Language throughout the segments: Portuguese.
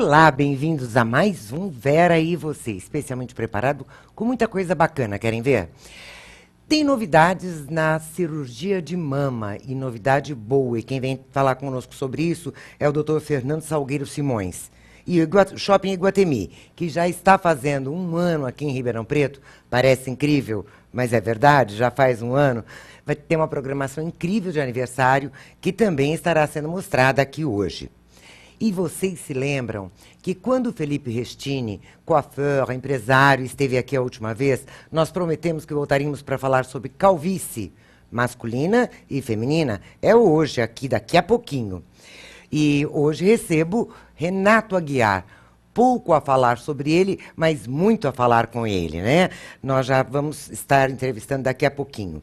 Olá, bem-vindos a mais um Vera e Você, especialmente preparado com muita coisa bacana, querem ver? Tem novidades na cirurgia de mama e novidade boa, e quem vem falar conosco sobre isso é o Dr. Fernando Salgueiro Simões. E o Shopping Iguatemi, que já está fazendo um ano aqui em Ribeirão Preto, parece incrível, mas é verdade, já faz um ano, vai ter uma programação incrível de aniversário que também estará sendo mostrada aqui hoje. E vocês se lembram que quando o Felipe Restini, coiffeur, empresário, esteve aqui a última vez, nós prometemos que voltaríamos para falar sobre calvície masculina e feminina? É hoje, aqui, daqui a pouquinho. E hoje recebo Renato Aguiar. Pouco a falar sobre ele, mas muito a falar com ele, né? Nós já vamos estar entrevistando daqui a pouquinho.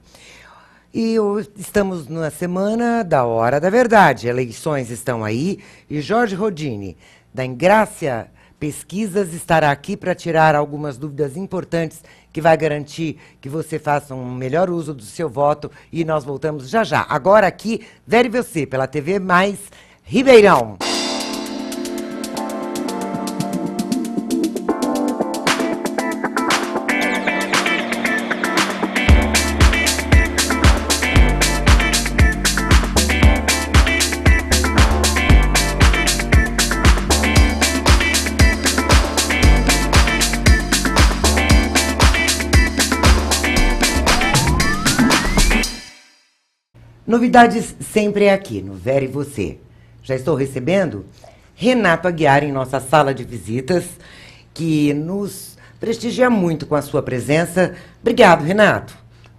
E estamos na semana da Hora da Verdade. Eleições estão aí e Jorge Rodini, da Engrácia Pesquisas, estará aqui para tirar algumas dúvidas importantes que vai garantir que você faça um melhor uso do seu voto. E nós voltamos já já. Agora aqui, Vera e Você, pela TV Mais Ribeirão. Novidades sempre aqui, no Vera e Você. Já estou recebendo Renato Aguiar em nossa sala de visitas, que nos prestigia muito com a sua presença. Obrigado, Renato.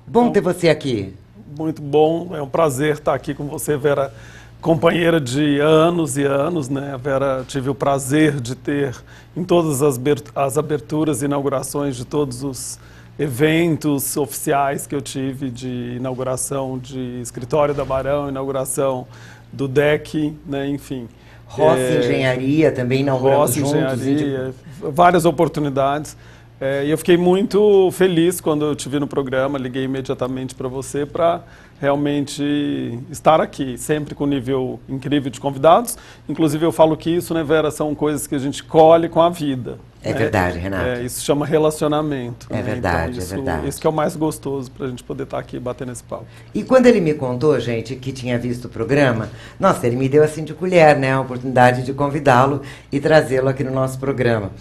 Bom ter você aqui. Muito bom, é um prazer estar aqui com você, Vera, companheira de anos e anos, né? Vera, tive o prazer de ter em todas as aberturas e inaugurações de todos os eventos oficiais que eu tive de inauguração de escritório da Barão, inauguração do DEC, né, enfim. Rossi Engenharia também inauguramos juntos. Rossi Engenharia, várias oportunidades. E eu fiquei muito feliz quando eu te vi no programa, liguei imediatamente para você para realmente estar aqui, sempre com um nível incrível de convidados. Inclusive eu falo que isso, né, Vera, são coisas que a gente colhe com a vida. É verdade, Renato. Isso chama relacionamento. É verdade, então, é verdade. Isso que é o mais gostoso para a gente poder estar aqui batendo esse papo. E quando ele me contou, gente, que tinha visto o programa, nossa, ele me deu assim de colher, né, a oportunidade de convidá-lo e trazê-lo aqui no nosso programa.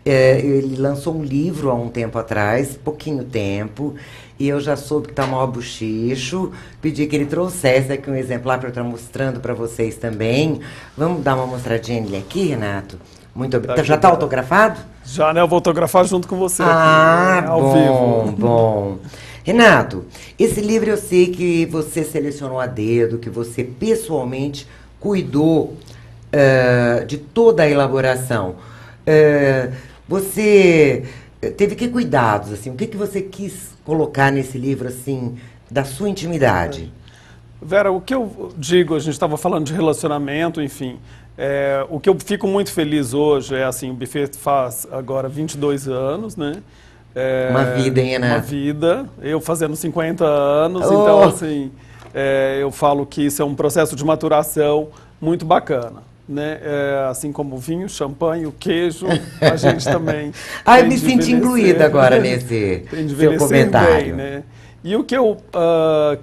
Ele lançou um livro há um tempo atrás, pouquinho tempo, e eu já soube que está maior bochicho, pedi que ele trouxesse aqui um exemplar para eu estar mostrando para vocês também. Vamos dar uma mostradinha nele aqui, Renato? Muito obrigado. Já está autografado? Já, né? Eu vou autografar junto com você aqui, ao vivo. Bom. Renato, esse livro eu sei que você selecionou a dedo, que você pessoalmente cuidou de toda a elaboração. Você teve que cuidados, assim, o que você quis colocar nesse livro, assim, da sua intimidade? Vera, o que eu digo, a gente estava falando de relacionamento, enfim, o que eu fico muito feliz hoje é, assim, o buffet faz agora 22 anos, né? Uma vida, hein, Renato? Uma vida, eu fazendo 50 anos, então, assim, eu falo que isso é um processo de maturação muito bacana. Né? Assim como o vinho, champanhe, o queijo, a gente também... Eu me senti incluída agora nesse seu comentário. Bem, né? E o que eu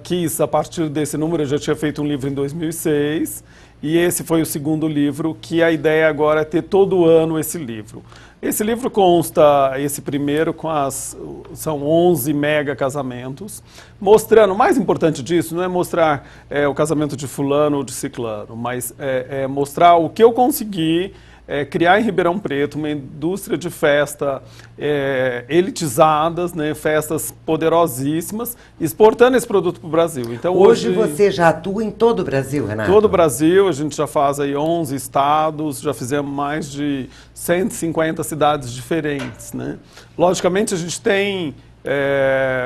quis, a partir desse número, eu já tinha feito um livro em 2006, e esse foi o segundo livro, que a ideia agora é ter todo ano esse livro. Esse livro consta, esse primeiro, são 11 mega casamentos, mostrando, o mais importante disso não é mostrar o casamento de fulano ou de ciclano, mas mostrar o que eu consegui criar em Ribeirão Preto uma indústria de festa elitizadas, né, festas poderosíssimas, exportando esse produto para o Brasil. Então, hoje você já atua em todo o Brasil, Renato? Todo o Brasil, a gente já faz aí 11 estados, já fizemos mais de 150 cidades diferentes, né? Logicamente, a gente tem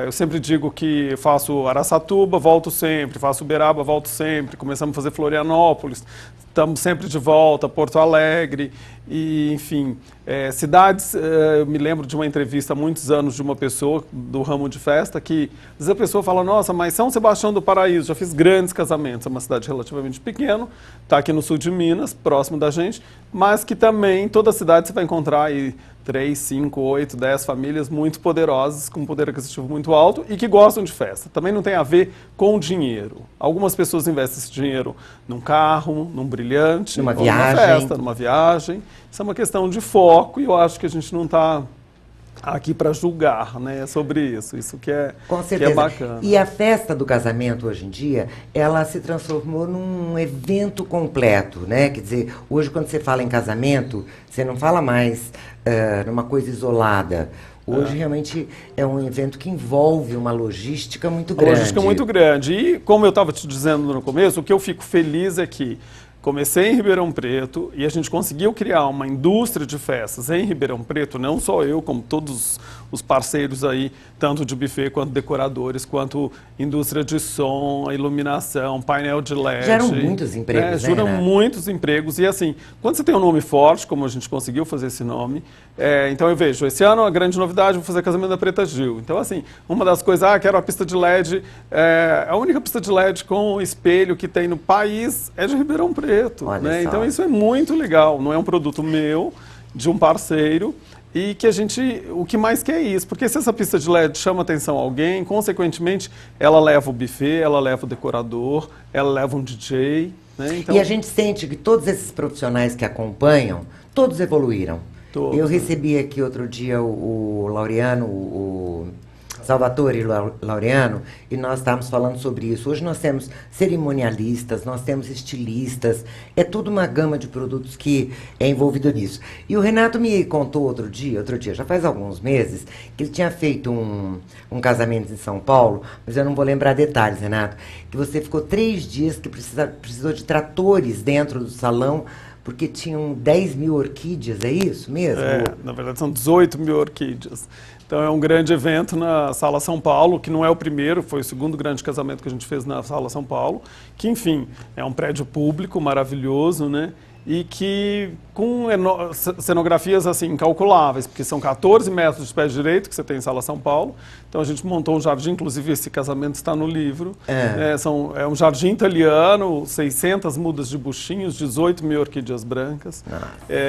Eu sempre digo que faço Araçatuba, volto sempre, faço Uberaba, volto sempre, começamos a fazer Florianópolis, estamos sempre de volta, Porto Alegre, e, enfim, cidades. Eu me lembro de uma entrevista há muitos anos de uma pessoa do ramo de festa que às vezes a pessoa fala: nossa, mas São Sebastião do Paraíso, já fiz grandes casamentos, é uma cidade relativamente pequena, está aqui no sul de Minas, próximo da gente, mas que também toda cidade você vai encontrar aí 3, 5, 8, 10 famílias muito poderosas, com um poder aquisitivo muito alto e que gostam de festa. Também não tem a ver com dinheiro. Algumas pessoas investem esse dinheiro num carro, num brilhante, numa numa viagem. festa, numa viagem. Isso é uma questão de foco e eu acho que a gente não está aqui para julgar, né, sobre isso. Isso que é, Com que certeza. é bacana. E a festa do casamento hoje em dia, ela se transformou num evento completo, né? Quer dizer, hoje quando você fala em casamento, você não fala mais numa coisa isolada. Hoje realmente é um evento que envolve uma logística muito grande. Uma logística muito grande. E como eu estava te dizendo no começo, o que eu fico feliz é que comecei em Ribeirão Preto e a gente conseguiu criar uma indústria de festas em Ribeirão Preto, não só eu, como todos os parceiros aí, tanto de buffet quanto decoradores, quanto indústria de som, iluminação, painel de LED. Geram muitos empregos, né, Geram Renato? muitos empregos. E assim, quando você tem um nome forte, como a gente conseguiu fazer esse nome, então eu vejo, esse ano a grande novidade, vou fazer casamento da Preta Gil. Então assim, uma das coisas, quero a pista de LED, a única pista de LED com espelho que tem no país é de Ribeirão Preto. Né? Então isso é muito legal, não é um produto meu, de um parceiro, e que a gente, o que mais quer é isso, porque se essa pista de LED chama atenção a alguém, consequentemente ela leva o buffet, ela leva o decorador, ela leva um DJ. Né? Então, E a gente sente que todos esses profissionais que acompanham, todos evoluíram. Todos, Eu né? recebi aqui outro dia o Laureano, o Salvatore Laureano, e nós estávamos falando sobre isso. Hoje nós temos cerimonialistas, nós temos estilistas, é toda uma gama de produtos que é envolvido nisso. E o Renato me contou outro dia, já faz alguns meses, que ele tinha feito um casamento em São Paulo, mas eu não vou lembrar detalhes, Renato, que você ficou 3 dias que precisou de tratores dentro do salão, porque tinham 10 mil orquídeas, é isso mesmo? Na verdade são 18 mil orquídeas. Então é um grande evento na Sala São Paulo, que não é o primeiro, foi o segundo grande casamento que a gente fez na Sala São Paulo, que enfim, é um prédio público maravilhoso, né? E que com cenografias assim incalculáveis, porque são 14 metros de pé direito que você tem em Sala São Paulo. Então a gente montou um jardim, inclusive esse casamento está no livro. É um jardim italiano, 600 mudas de buchinhos, 18 mil orquídeas brancas,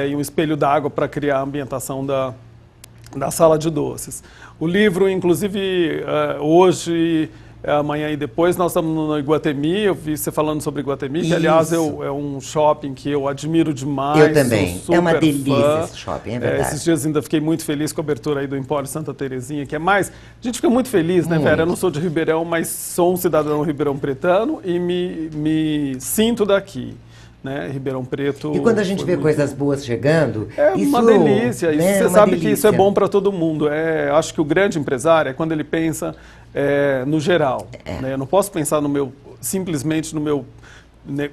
e um espelho d'água para criar a ambientação da sala de doces. O livro, inclusive, hoje, amanhã e depois, nós estamos no Iguatemi. Eu vi você falando sobre Iguatemi, que, aliás, é um shopping que eu admiro demais. Eu também. Sou super é uma delícia fã. esse shopping, é verdade. Esses dias ainda fiquei muito feliz com a abertura aí do Empório Santa Terezinha, que é mais... A gente fica muito feliz, né, Vera? Eu não sou de Ribeirão, mas sou um cidadão ribeirão-pretano e me sinto daqui. Né? Ribeirão Preto. E quando a gente vê coisas boas chegando, é isso, uma delícia. Né, Você uma sabe delícia. que isso é bom para todo mundo. Acho que o grande empresário é quando ele pensa no geral. Né? Eu não posso pensar simplesmente no meu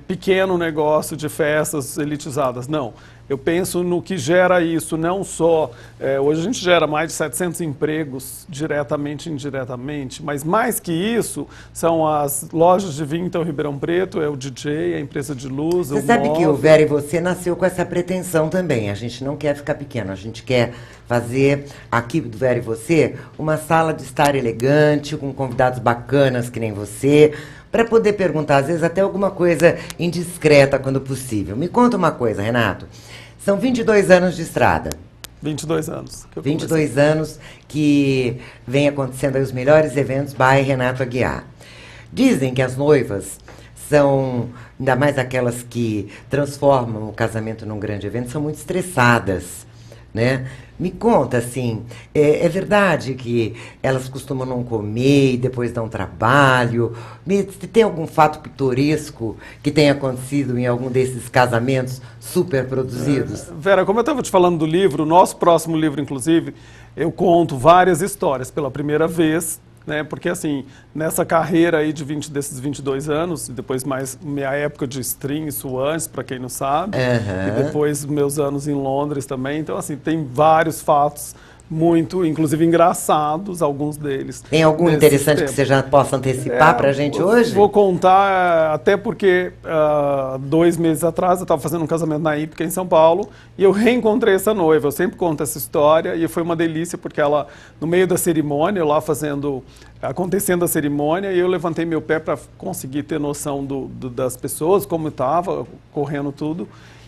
pequeno negócio de festas elitizadas. Não. Eu penso no que gera isso, não só... hoje a gente gera mais de 700 empregos, diretamente e indiretamente, mas mais que isso, são as lojas de vinho, então, Ribeirão Preto, é o DJ, a empresa de luz, Você sabe que o Vera e você nasceu com essa pretensão também. A gente não quer ficar pequeno, a gente quer fazer aqui do Vera e você uma sala de estar elegante, com convidados bacanas que nem você, para poder perguntar, às vezes, até alguma coisa indiscreta quando possível. Me conta uma coisa, Renato. São 22 anos de estrada. 22 anos. 22 anos que vem acontecendo aí os melhores eventos by Renato Aguiar. Dizem que as noivas são, ainda mais aquelas que transformam o casamento num grande evento, são muito estressadas, né? Me conta, assim, é verdade que elas costumam não comer e depois dão trabalho? Tem algum fato pitoresco que tenha acontecido em algum desses casamentos super produzidos? Vera, como eu estava te falando do livro, o nosso próximo livro, inclusive, eu conto várias histórias pela primeira vez, né? Porque, assim, nessa carreira aí desses 22 anos, e depois mais minha época de stream, isso antes, para quem não sabe, e depois meus anos em Londres também. Então, assim, tem vários fatos muito, inclusive engraçados, alguns deles. Tem algum nesse interessante tema. que você já possa antecipar para a gente hoje? Vou contar, até porque 2 meses atrás eu estava fazendo um casamento na Ípica, em São Paulo, e eu reencontrei essa noiva. Eu sempre conto essa história e foi uma delícia, porque ela, no meio da cerimônia, lá acontecendo a cerimônia, eu levantei meu pé para conseguir ter noção das pessoas, como estava, correndo tudo.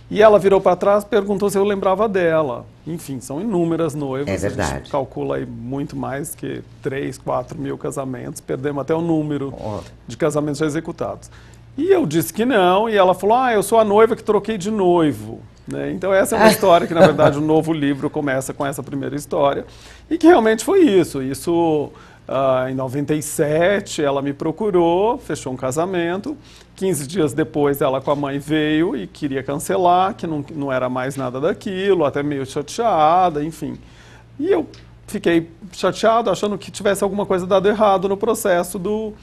E ela virou para trás, perguntou se eu lembrava dela. Enfim, são inúmeras noivas. É verdade. A gente calcula aí muito mais que 3, 4 mil casamentos. Perdemos até o número de casamentos já executados. E eu disse que não, e ela falou, eu sou a noiva que troquei de noivo. Né? Então essa é uma história que, na verdade, o novo livro começa com essa primeira história. E que realmente foi isso. Em 97, ela me procurou, fechou um casamento. 15 dias depois, ela com a mãe veio e queria cancelar, que não era mais nada daquilo, até meio chateada, enfim. E eu fiquei chateado, achando que tivesse alguma coisa dado errado no processo do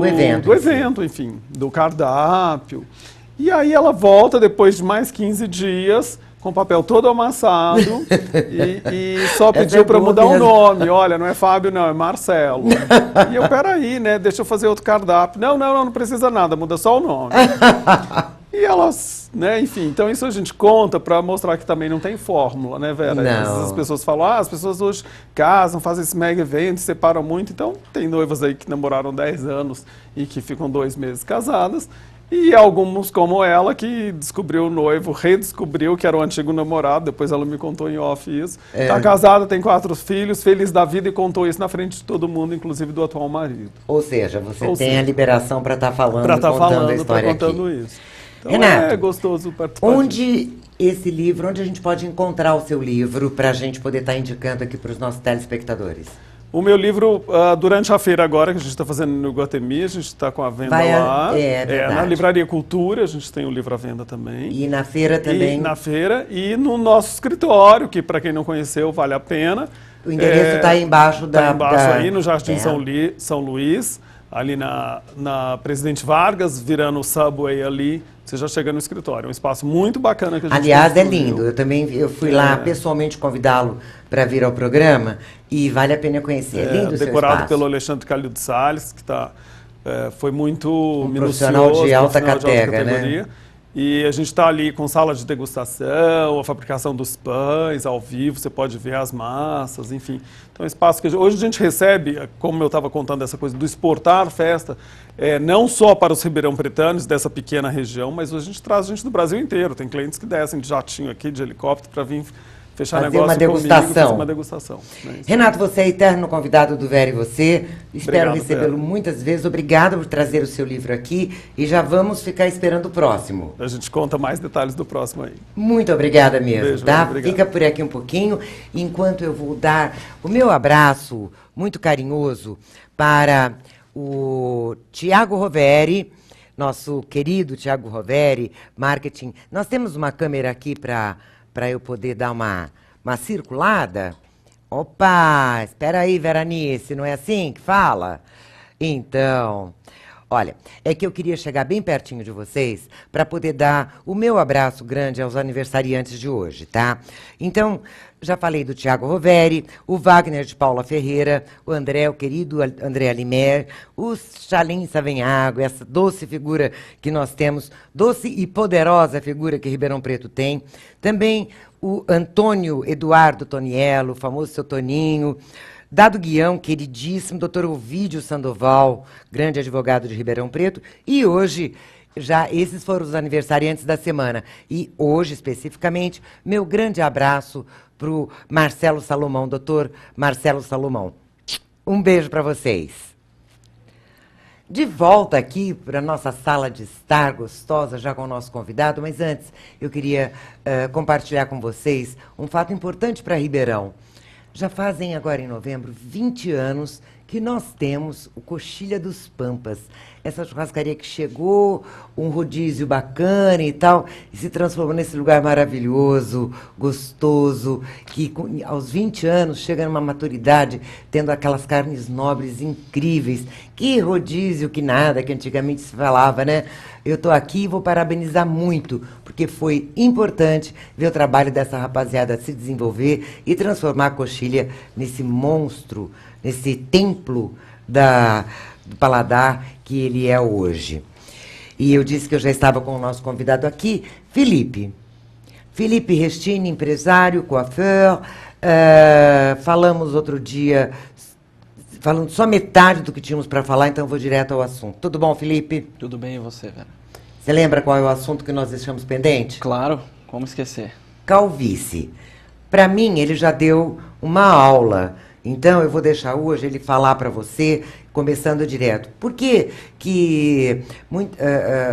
evento, enfim, do cardápio. E aí ela volta, depois de mais 15 dias, com o papel todo amassado e só pediu para mudar o nome. Olha, não é Fábio, não, é Marcelo. E eu, peraí, né, deixa eu fazer outro cardápio. Não precisa nada, muda só o nome. E elas, né, enfim, então isso a gente conta para mostrar que também não tem fórmula, né, Vera? Não. Às vezes as pessoas falam, as pessoas hoje casam, fazem esse mega evento, se separam muito. Então tem noivas aí que namoraram 10 anos e que ficam 2 meses casadas. E alguns, como ela, que descobriu o noivo, redescobriu que era o antigo namorado, depois ela me contou em off isso. Tá casada, tem 4 filhos, feliz da vida, e contou isso na frente de todo mundo, inclusive do atual marido. Ou seja, você tem a liberação para estar falando, contando a história contando aqui. Isso. Então Renato, é gostoso participar onde a gente pode encontrar o seu livro para a gente poder estar indicando aqui para os nossos telespectadores? O meu livro, durante a feira agora, que a gente está fazendo no Iguatemi, a gente está com a venda lá. Na Livraria Cultura, a gente tem o livro à venda também. E na feira também? E na feira. E no nosso escritório, que para quem não conheceu, vale a pena. O endereço está aí embaixo da... Está embaixo aí, no Jardim São Luís, ali na Presidente Vargas, virando o Subway ali, você já chega no escritório. É um espaço muito bacana que a gente Aliás, é lindo. Eu fui lá pessoalmente convidá-lo para vir ao programa e vale a pena conhecer. É lindo o seu decorado espaço. pelo Alexandre Calil de Salles, que foi muito minucioso. Profissional de alta categoria, né? E a gente está ali com sala de degustação, a fabricação dos pães ao vivo, você pode ver as massas, enfim. Então é um espaço que hoje a gente recebe, como eu estava contando essa coisa do exportar festa, não só para os ribeirão-pretanos dessa pequena região, mas hoje a gente traz gente do Brasil inteiro. Tem clientes que descem de jatinho aqui, de helicóptero, para vir fechar fazer negócio uma degustação. comigo, fazer uma degustação. Né? Renato, você é eterno convidado do Vera e Você. Espero Obrigado, recebê-lo muitas vezes. Obrigado por trazer o seu livro aqui e já vamos ficar esperando o próximo. A gente conta mais detalhes do próximo aí. Muito obrigada mesmo, Beijo, tá? obrigado. Fica por aqui um pouquinho, enquanto eu vou dar o meu abraço muito carinhoso para o Tiago Roveri, nosso querido Tiago Roveri, marketing. Nós temos uma câmera aqui para eu poder dar uma circulada. Opa, espera aí, Veranice, não é assim que fala? Então, olha, é que eu queria chegar bem pertinho de vocês para poder dar o meu abraço grande aos aniversariantes de hoje, tá? Então, já falei do Tiago Roveri, o Wagner de Paula Ferreira, o André, o querido André Alimer, o Chalim Savenhago, essa doce figura que nós temos, doce e poderosa figura que Ribeirão Preto tem. Também o Antônio Eduardo Toniello, o famoso seu Toninho, Dado Guião, queridíssimo, doutor Ovídio Sandoval, grande advogado de Ribeirão Preto, e hoje, já esses foram os aniversariantes da semana. E hoje, especificamente, meu grande abraço para o Marcelo Salomão, doutor Marcelo Salomão. Um beijo para vocês. De volta aqui para a nossa sala de estar gostosa, já com o nosso convidado, mas antes eu queria compartilhar com vocês um fato importante para Ribeirão. Já fazem agora em novembro 20 anos que nós temos o Coxilha dos Pampas. Essa churrascaria que chegou, um rodízio bacana e tal, e se transformou nesse lugar maravilhoso, gostoso, que aos 20 anos chega numa maturidade, tendo aquelas carnes nobres incríveis. Que rodízio, que nada, que antigamente se falava, né? Eu estou aqui e vou parabenizar muito, porque foi importante ver o trabalho dessa rapaziada se desenvolver e transformar a Coxilha nesse monstro, nesse templo do paladar que ele é hoje. E eu disse que eu já estava com o nosso convidado aqui, Felipe. Felipe Restini, empresário, coiffeur. Falamos outro dia, falando só metade do que tínhamos para falar, então eu vou direto ao assunto. Tudo bom, Felipe? Tudo bem, e você, Vera? Você lembra qual é o assunto que nós deixamos pendente? Claro, como esquecer? Calvície. Para mim, ele já deu uma aula. Então, eu vou deixar hoje ele falar para você, começando direto. Por que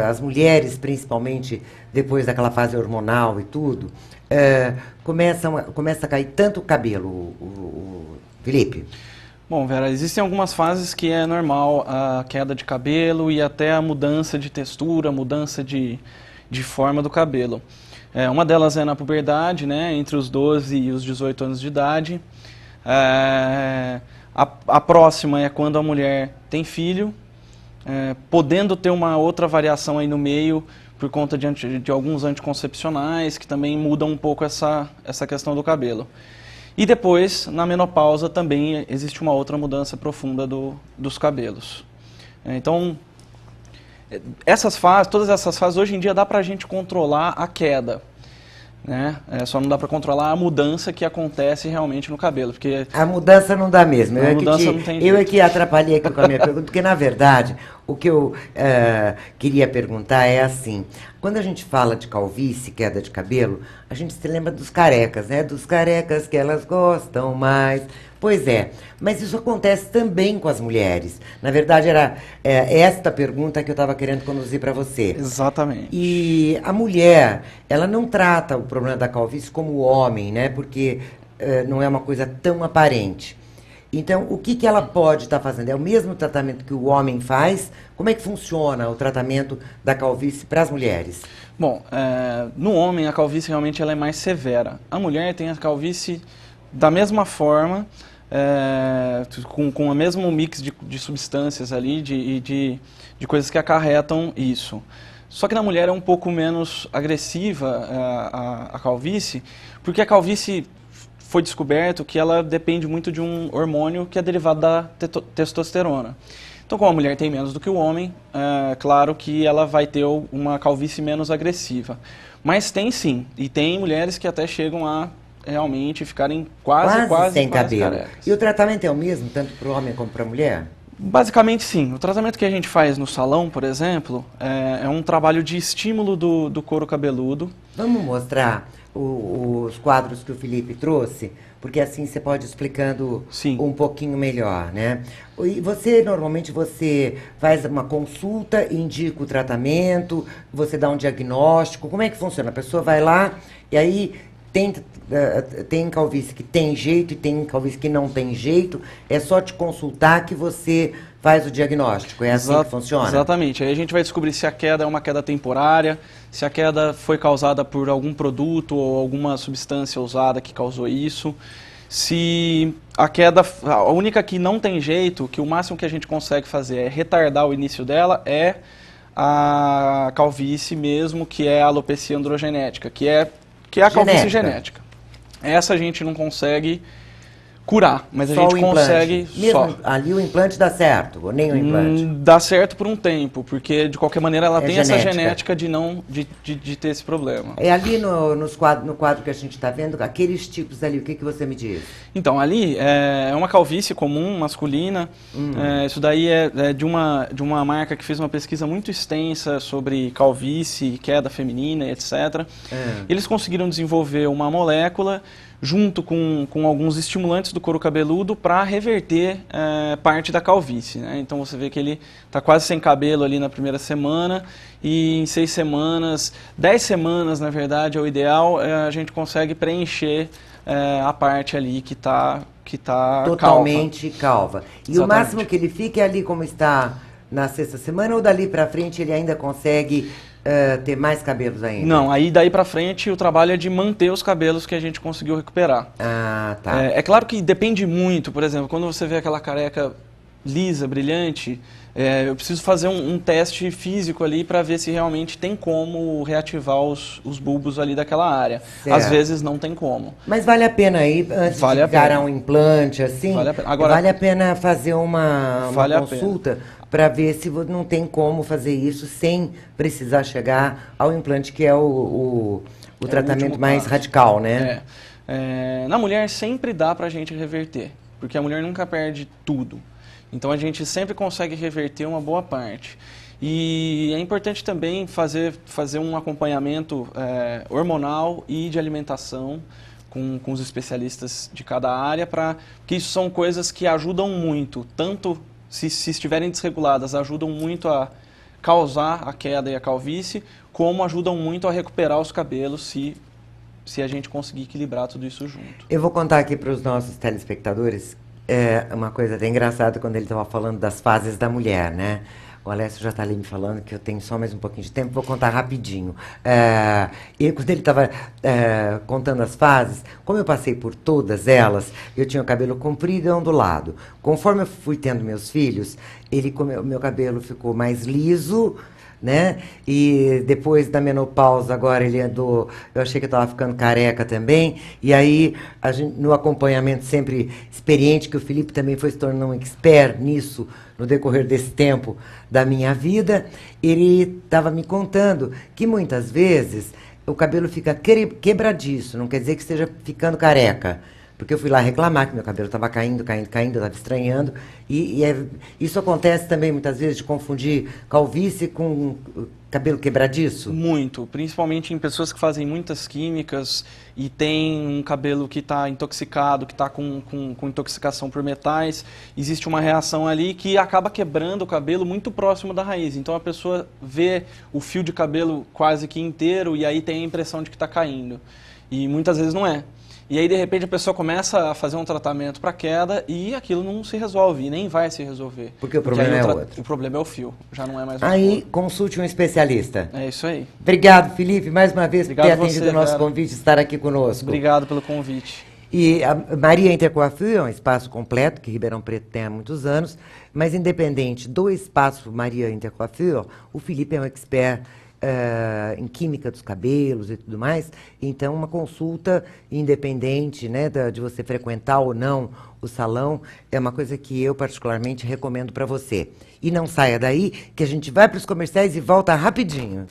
as mulheres, principalmente depois daquela fase hormonal e tudo, começa a cair tanto o cabelo, Felipe? Bom, Vera, existem algumas fases que é normal a queda de cabelo e até a mudança de textura, mudança de forma do cabelo. Uma delas é na puberdade, né, entre os 12 e os 18 anos de idade. A próxima é quando a mulher tem filho, podendo ter uma outra variação aí no meio por conta de alguns anticoncepcionais que também mudam um pouco essa questão do cabelo. E depois, na menopausa, também existe uma outra mudança profunda dos cabelos. Então, todas essas fases, hoje em dia, dá para a gente controlar a queda. Né? Só não dá para controlar a mudança que acontece realmente no cabelo, porque a mudança não dá mesmo. Eu é que atrapalhei aqui com a minha pergunta, porque na verdade o que eu queria perguntar é assim: quando a gente fala de calvície, queda de cabelo, a gente se lembra dos carecas, né? Dos carecas que elas gostam mais. Pois é, mas isso acontece também com as mulheres. Na verdade, era esta pergunta que eu estava querendo conduzir para você. Exatamente. E a mulher, ela não trata o problema da calvície como o homem, né? Porque não é uma coisa tão aparente. Então, o que ela pode estar fazendo? É o mesmo tratamento que o homem faz? Como é que funciona o tratamento da calvície para as mulheres? Bom, no homem a calvície realmente ela é mais severa. A mulher tem a calvície da mesma forma, com o mesmo mix de substâncias ali, de coisas que acarretam isso. Só que na mulher é um pouco menos agressiva a calvície, porque a calvície foi descoberto que ela depende muito de um hormônio que é derivado da testosterona. Então, como a mulher tem menos do que o homem, claro que ela vai ter uma calvície menos agressiva. Mas tem sim, e tem mulheres que até chegam a realmente ficarem quase sem cabelo. carecas. E o tratamento é o mesmo, tanto para o homem como para a mulher? Basicamente sim. O tratamento que a gente faz no salão, por exemplo, é um trabalho de estímulo do couro cabeludo. Vamos mostrar os quadros que o Felipe trouxe? Porque assim você pode ir explicando um pouquinho melhor, né? E normalmente você faz uma consulta, indica o tratamento, você dá um diagnóstico. Como é que funciona? A pessoa vai lá e aí tem calvície que tem jeito e tem calvície que não tem jeito. É só te consultar que você faz o diagnóstico. É assim que funciona? Exatamente. Aí a gente vai descobrir se a queda é uma queda temporária, se a queda foi causada por algum produto ou alguma substância usada que causou isso. Se a queda, a única que não tem jeito, que o máximo que a gente consegue fazer é retardar o início dela, é a calvície mesmo, que é a alopecia androgenética, que é a calvície genética. Essa a gente não consegue curar, mas a gente consegue... Mesmo ali o implante dá certo, ou nem o implante? Dá certo por um tempo, porque de qualquer maneira ela tem essa genética de ter esse problema. É ali no quadro que a gente está vendo, aqueles tipos ali, o que você me diz? Então, ali é uma calvície comum, masculina. Isso daí é de uma marca que fez uma pesquisa muito extensa sobre calvície, queda feminina, etc. Eles conseguiram desenvolver uma molécula junto com alguns estimulantes do couro cabeludo para reverter parte da calvície, né? Então você vê que ele está quase sem cabelo ali na primeira semana e em 6 semanas, 10 semanas na verdade é o ideal, a gente consegue preencher a parte ali que está que está totalmente calva. E o Exatamente. máximo que ele fica é ali como está na sexta semana, ou dali pra frente ele ainda consegue ter mais cabelos ainda? Não, aí daí pra frente o trabalho é de manter os cabelos que a gente conseguiu recuperar. Ah, tá. É claro que depende muito, por exemplo, quando você vê aquela careca lisa, brilhante, eu preciso fazer um teste físico ali para ver se realmente tem como reativar os bulbos ali daquela área. Certo. Às vezes não tem como. Mas vale a pena aí, antes Vale de a encarar pena. um implante assim, Vale a pena. Agora- vale a pena fazer uma Vale a consulta para ver se não tem como fazer isso sem precisar chegar ao implante, que é o tratamento último mais passo. radical, né? Na mulher sempre dá pra gente reverter, porque a mulher nunca perde tudo. Então a gente sempre consegue reverter uma boa parte. E é importante também fazer um acompanhamento hormonal e de alimentação com os especialistas de cada área, porque isso são coisas que ajudam muito, tanto se estiverem desreguladas, ajudam muito a causar a queda e a calvície, como ajudam muito a recuperar os cabelos se a gente conseguir equilibrar tudo isso junto. Eu vou contar aqui para os nossos telespectadores uma coisa até engraçada quando ele estava falando das fases da mulher, né? O Alessio já está ali me falando que eu tenho só mais um pouquinho de tempo, vou contar rapidinho. E quando ele estava contando as fases, como eu passei por todas elas, eu tinha o cabelo comprido e ondulado. Conforme eu fui tendo meus filhos, o meu cabelo ficou mais liso, né? E depois da menopausa, agora ele andou. Eu achei que eu estava ficando careca também. E aí, no acompanhamento sempre experiente, que o Felipe também foi se tornando um expert nisso no decorrer desse tempo da minha vida, ele estava me contando que muitas vezes o cabelo fica quebradiço, não quer dizer que esteja ficando careca. Porque eu fui lá reclamar que meu cabelo estava caindo, eu estava estranhando. Isso acontece também muitas vezes de confundir calvície com cabelo quebradiço? Muito, principalmente em pessoas que fazem muitas químicas e tem um cabelo que está intoxicado, que está com intoxicação por metais. Existe uma reação ali que acaba quebrando o cabelo muito próximo da raiz. Então a pessoa vê o fio de cabelo quase que inteiro e aí tem a impressão de que está caindo. E muitas vezes não é. E aí, de repente, a pessoa começa a fazer um tratamento para queda e aquilo não se resolve, e nem vai se resolver. Porque o problema é outro. O problema é o fio, já não é mais o Aí, fio. consulte um especialista. É isso aí. Obrigado, Felipe, mais uma vez, por ter Obrigado atendido você, o nosso Vera. convite e estar aqui conosco. Obrigado pelo convite. E a Maria Intercoiffure é um espaço completo que Ribeirão Preto tem há muitos anos, mas independente do espaço Maria Intercoiffure, o Felipe é um expert em química dos cabelos e tudo mais, então uma consulta independente, né, de você frequentar ou não o salão, é uma coisa que eu particularmente recomendo para você. E não saia daí, que a gente vai para os comerciais e volta rapidinho.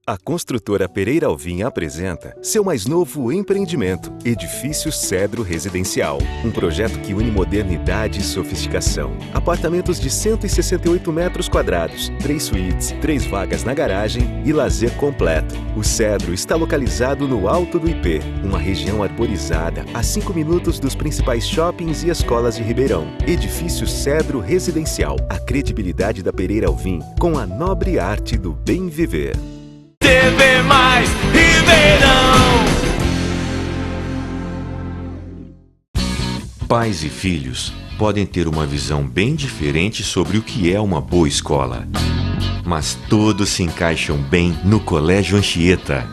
A construtora Pereira Alvim apresenta seu mais novo empreendimento, Edifício Cedro Residencial. Um projeto que une modernidade e sofisticação. Apartamentos de 168 metros quadrados, 3 suítes, 3 vagas na garagem e lazer completo. O Cedro está localizado no Alto do IP, uma região arborizada, a 5 minutos dos principais shoppings e escolas de Ribeirão. Edifício Cedro Residencial. A credibilidade da Pereira Alvim com a nobre arte do bem viver. TV Mais Ribeirão. Pais e filhos podem ter uma visão bem diferente sobre o que é uma boa escola. Mas todos se encaixam bem no Colégio Anchieta.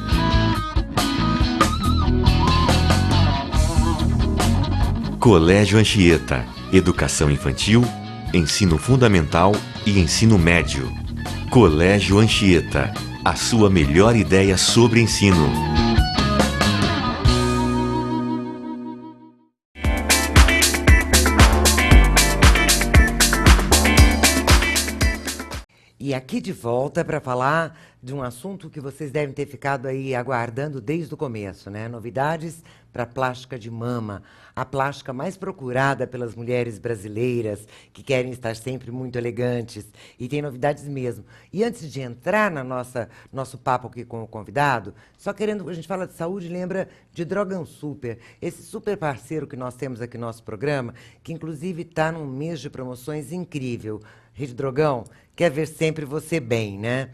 Colégio Anchieta. Educação infantil, ensino fundamental e ensino médio. Colégio Anchieta. A sua melhor ideia sobre ensino. E aqui de volta para falar de um assunto que vocês devem ter ficado aí aguardando desde o começo, né? Novidades para a plástica de mama, a plástica mais procurada pelas mulheres brasileiras, que querem estar sempre muito elegantes, e tem novidades mesmo. E antes de entrar na nosso papo aqui com o convidado, só querendo, a gente fala de saúde, lembra de Drogan Super, esse super parceiro que nós temos aqui no nosso programa, que inclusive está num mês de promoções incrível. Rede Drogão quer ver sempre você bem, né?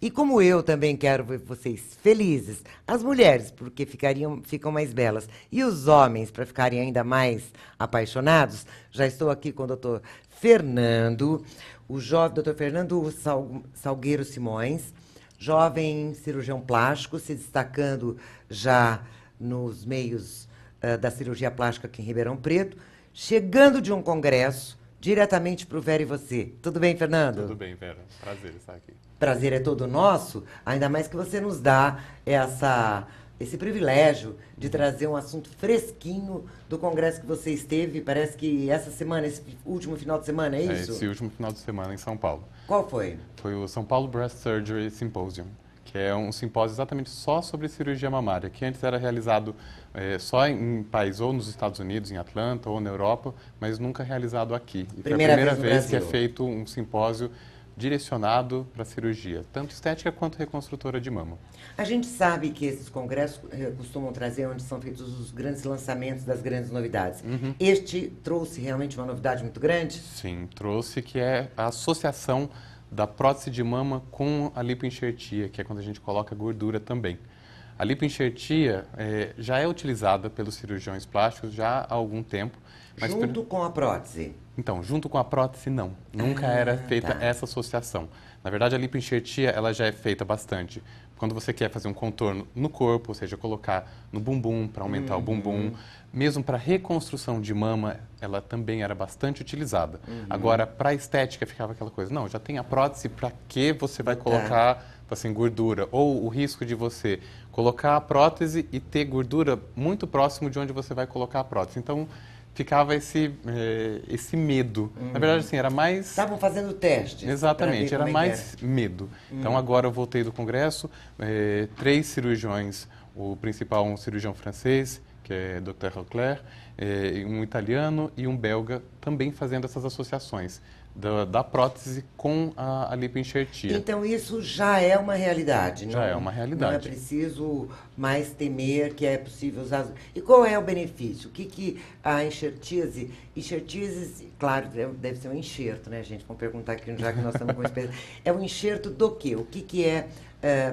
E como eu também quero ver vocês felizes, as mulheres, porque ficam mais belas, e os homens, para ficarem ainda mais apaixonados, já estou aqui com o doutor Fernando, o jovem doutor Fernando Salgueiro Simões, jovem cirurgião plástico, se destacando já nos meios da cirurgia plástica aqui em Ribeirão Preto, chegando de um congresso diretamente para o Vera e Você. Tudo bem, Fernando? Tudo bem, Vera. Prazer estar aqui. Prazer é todo nosso, ainda mais que você nos dá esse privilégio de trazer um assunto fresquinho do congresso que você esteve, parece que essa semana, esse último final de semana, é isso? Esse último final de semana em São Paulo. Qual foi? Foi o São Paulo Breast Surgery Symposium, que é um simpósio exatamente só sobre cirurgia mamária, que antes era realizado só em país ou nos Estados Unidos, em Atlanta, ou na Europa, mas nunca realizado aqui. E foi a primeira vez que é feito um simpósio direcionado para a cirurgia, tanto estética quanto reconstrutora de mama. A gente sabe que esses congressos costumam trazer onde são feitos os grandes lançamentos das grandes novidades. Este trouxe realmente uma novidade muito grande? Sim, trouxe, que é a associação da prótese de mama com a lipoenxertia, que é quando a gente coloca gordura também. A lipoenxertia já é utilizada pelos cirurgiões plásticos já há algum tempo. Mas junto com a prótese? Então, junto com a prótese, não. Nunca era feita essa associação. Na verdade, a lipoenxertia ela já é feita bastante. Quando você quer fazer um contorno no corpo, ou seja, colocar no bumbum para aumentar o bumbum, mesmo para reconstrução de mama, ela também era bastante utilizada. Agora, para a estética, ficava aquela coisa, não, já tem a prótese, para que você vai colocar assim, gordura? Ou o risco de você colocar a prótese e ter gordura muito próximo de onde você vai colocar a prótese. Então, ficava esse medo. Na verdade, assim, era mais... Estavam fazendo testes. Exatamente, era mais medo. Então, agora eu voltei do congresso, 3 cirurgiões, o principal um cirurgião francês, que é Dr. Leclerc, um italiano e um belga, também fazendo essas associações da prótese com a lipoenxertia. Então isso já é uma realidade, não? Já é uma realidade. Não é preciso mais temer que é possível usar. E qual é o benefício? O que a enxertíase, claro, deve ser um enxerto, né, gente? Vamos perguntar aqui, já que nós estamos com experiência. É um enxerto do quê? O que é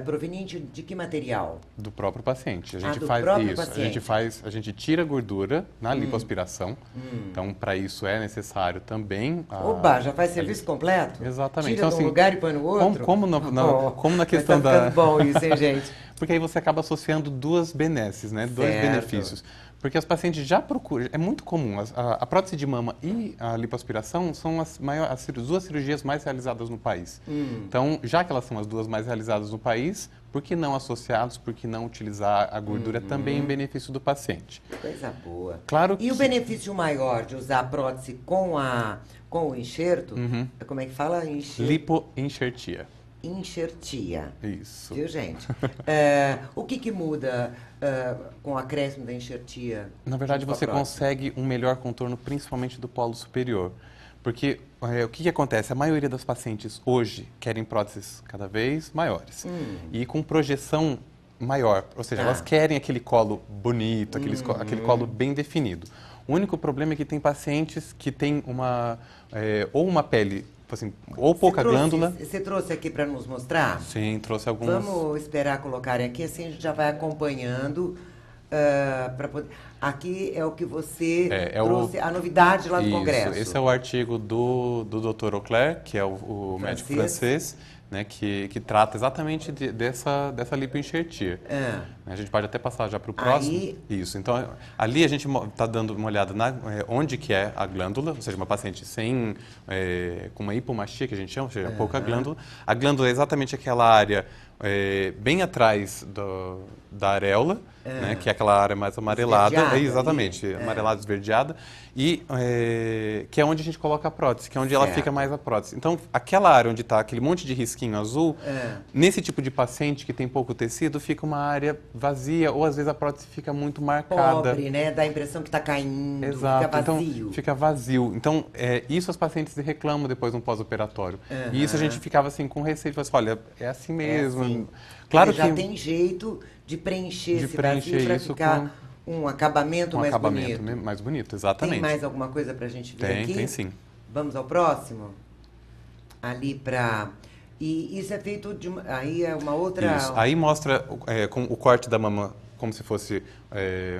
proveniente de que material? Do próprio paciente. A gente do faz próprio isso. paciente. A gente tira a gordura na lipoaspiração. Então, para isso é necessário também Oba, já faz serviço completo? Exatamente. Tira Então, de um assim, lugar e põe no outro? Como na questão mas tá ficando bom isso, hein, gente? Porque aí você acaba associando duas benesses, né? Dois benefícios. Porque os pacientes já procuram, é muito comum, a prótese de mama e a lipoaspiração são as duas cirurgias mais realizadas no país. Então, já que elas são as duas mais realizadas no país, por que não associados, por que não utilizar a gordura também em benefício do paciente? Coisa boa. Claro e o benefício maior de usar a prótese com o enxerto, como é que fala? Lipoenxertia. Enxertia. Isso. Viu, gente? O que muda com o acréscimo da enxertia? Na verdade, você consegue um melhor contorno, principalmente do polo superior. Porque o que acontece? A maioria das pacientes hoje querem próteses cada vez maiores e com projeção maior. Ou seja, elas querem aquele colo bonito, aquele colo bem definido. O único problema é que tem pacientes que têm ou uma pele... Assim, ou pouca glândula. Você trouxe aqui para nos mostrar? Sim, trouxe alguns. Vamos esperar colocarem aqui, assim a gente já vai acompanhando. Poder... Aqui é o que você trouxe, a novidade lá do congresso. Esse é o artigo do Dr. Leclerc, que é o médico francês, né, que trata exatamente dessa lipoenxertia. A gente pode até passar já para o próximo. Isso. Então, ali a gente está dando uma olhada onde que é a glândula, ou seja, uma paciente com uma hipomastia, que a gente chama, ou seja, pouca glândula. A glândula é exatamente aquela área bem atrás da areola, né, que é aquela área mais amarelada. Exatamente, amarelada, esverdeada. E que é onde a gente coloca a prótese, que é onde ela fica mais a prótese. Então, aquela área onde está aquele monte de risquinho azul, nesse tipo de paciente que tem pouco tecido, fica uma área vazia, ou às vezes a prótese fica muito marcada. Pobre, né? Dá a impressão que está caindo, exato. Fica vazio. Então, fica vazio. Então, isso os pacientes reclamam depois no pós-operatório. E isso a gente ficava assim com receio, assim, olha, é assim mesmo. Assim. Claro já tem jeito de preencher esse vazio para ficar um acabamento mais bonito. Mais bonito, exatamente. Tem mais alguma coisa para a gente ver aqui? Tem sim. Vamos ao próximo? Ali para E isso é feito aí é uma outra... Isso. Aí mostra com o corte da mama como se fosse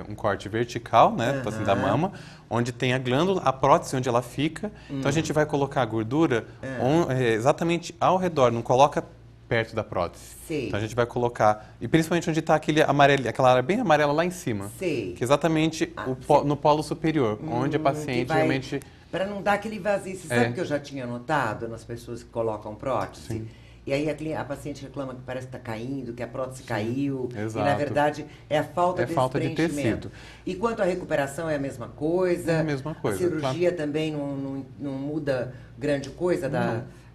um corte vertical, né, assim, da mama, onde tem a glândula, a prótese onde ela fica. Então a gente vai colocar a gordura exatamente ao redor, não coloca perto da prótese. Sei. Então a gente vai colocar, e principalmente onde está aquela área bem amarela lá em cima. Sei. Que é exatamente no polo superior, onde a paciente realmente... Para não dar aquele vazio. Você sabe que eu já tinha notado nas pessoas que colocam prótese? Sim. E aí a paciente reclama que parece que está caindo, que a prótese caiu. Exato. E na verdade é a falta desse falta de preenchimento. tecido. E quanto à recuperação é a mesma coisa? É a mesma coisa. A cirurgia claro. também não muda grande coisa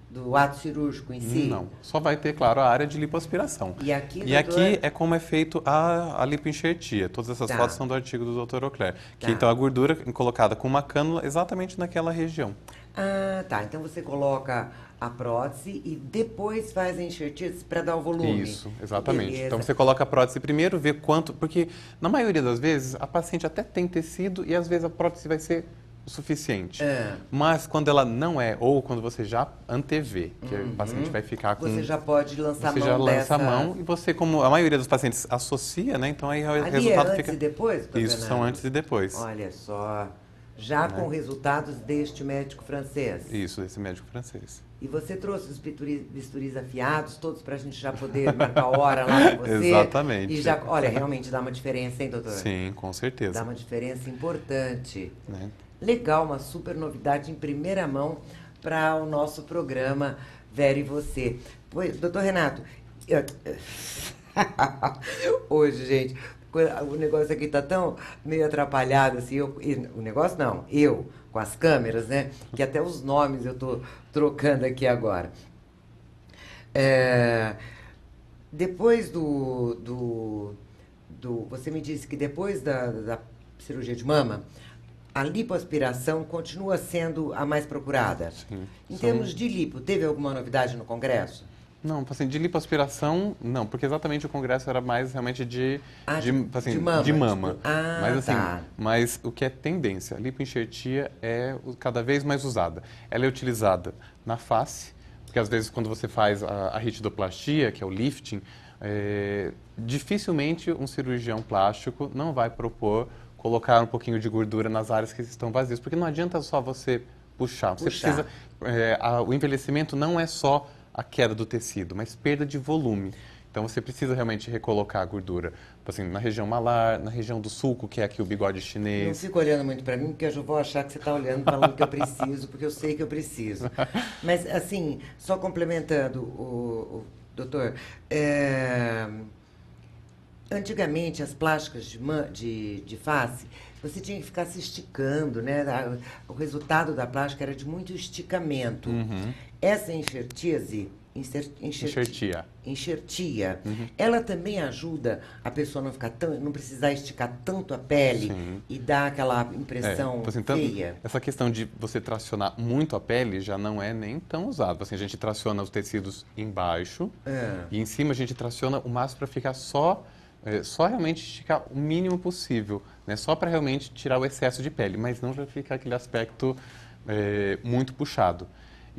do ato cirúrgico em si? Não, só vai ter, claro, a área de lipoaspiração. E aqui, E aqui é como é feito a lipoenxertia. Todas essas fotos são do artigo do Dr. Auclair. Que então a gordura colocada com uma cânula exatamente naquela região. Ah, tá. Então você coloca a prótese e depois faz a enxertia para dar o volume. Isso, exatamente. Beleza. Então você coloca a prótese primeiro, vê quanto... Porque na maioria das vezes a paciente até tem tecido e às vezes a prótese vai ser o suficiente. Mas quando ela não é, ou quando você já antevê, que o paciente vai ficar com... Você já pode lançar Você mão já lança dessa... a mão e você, como a maioria dos pacientes associa, né? Então aí o Ali resultado é antes fica... e depois, doutor Isso, Fernando? são antes e depois. Olha só, já com resultados deste médico francês. Isso, esse médico francês. E você trouxe os bisturis afiados, todos para a gente já poder marcar hora lá com você. Exatamente. E já, olha, realmente dá uma diferença, hein, doutor? Sim, com certeza. Dá uma diferença importante. Né? Legal, uma super novidade em primeira mão para o nosso programa Vera e Você. Pois, doutor Renato, hoje, gente, o negócio aqui tá tão meio atrapalhado, assim, o negócio não, eu, com as câmeras, né, que até os nomes eu tô trocando aqui agora. Depois você me disse que depois da cirurgia de mama, a lipoaspiração continua sendo a mais procurada. Sim. Em termos de lipo, teve alguma novidade no congresso? Não, assim, de lipoaspiração, não, porque exatamente o congresso era mais realmente de mama. Tipo, mas assim, tá. mas o que é tendência, a lipoenxertia é cada vez mais usada. Ela é utilizada na face, porque às vezes quando você faz a ritidoplastia, que é o lifting, dificilmente um cirurgião plástico não vai propor colocar um pouquinho de gordura nas áreas que estão vazias, porque não adianta só você puxar. Você precisa, o envelhecimento não é só a queda do tecido, mas perda de volume. Então você precisa realmente recolocar a gordura, assim, na região malar, na região do sulco, que é aqui o bigode chinês. Não fica olhando muito para mim, porque eu já vou achar que você está olhando falando que eu preciso, porque eu sei que eu preciso. Mas, assim, só complementando, doutor, antigamente as plásticas de face, você tinha que ficar se esticando, né? O resultado da plástica era de muito esticamento. Essa enxertia, ela também ajuda a pessoa não precisar esticar tanto a pele e dar aquela impressão feia. Essa questão de você tracionar muito a pele já não é nem tão usado. Assim, a gente traciona os tecidos embaixo e em cima a gente traciona o máximo para ficar só realmente esticar o mínimo possível, né? Só para realmente tirar o excesso de pele, mas não para ficar aquele aspecto muito puxado.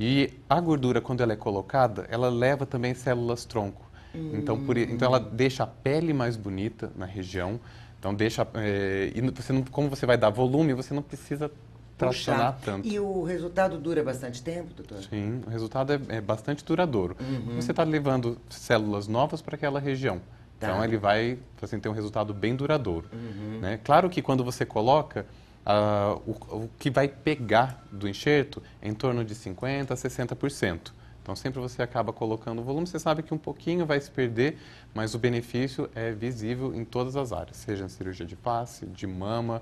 E a gordura, quando ela é colocada, ela leva também células-tronco. Então, ela deixa a pele mais bonita na região. Então, como você vai dar volume, você não precisa tracionar tanto. E o resultado dura bastante tempo, doutor? Sim, o resultado é bastante duradouro. Você está levando células novas para aquela região. Tá. Então, ele vai ter um resultado bem duradouro. Né? Claro que quando você coloca, o que vai pegar do enxerto é em torno de 50% a 60%. Então, sempre você acaba colocando o volume, você sabe que um pouquinho vai se perder, mas o benefício é visível em todas as áreas, seja em cirurgia de face, de mama,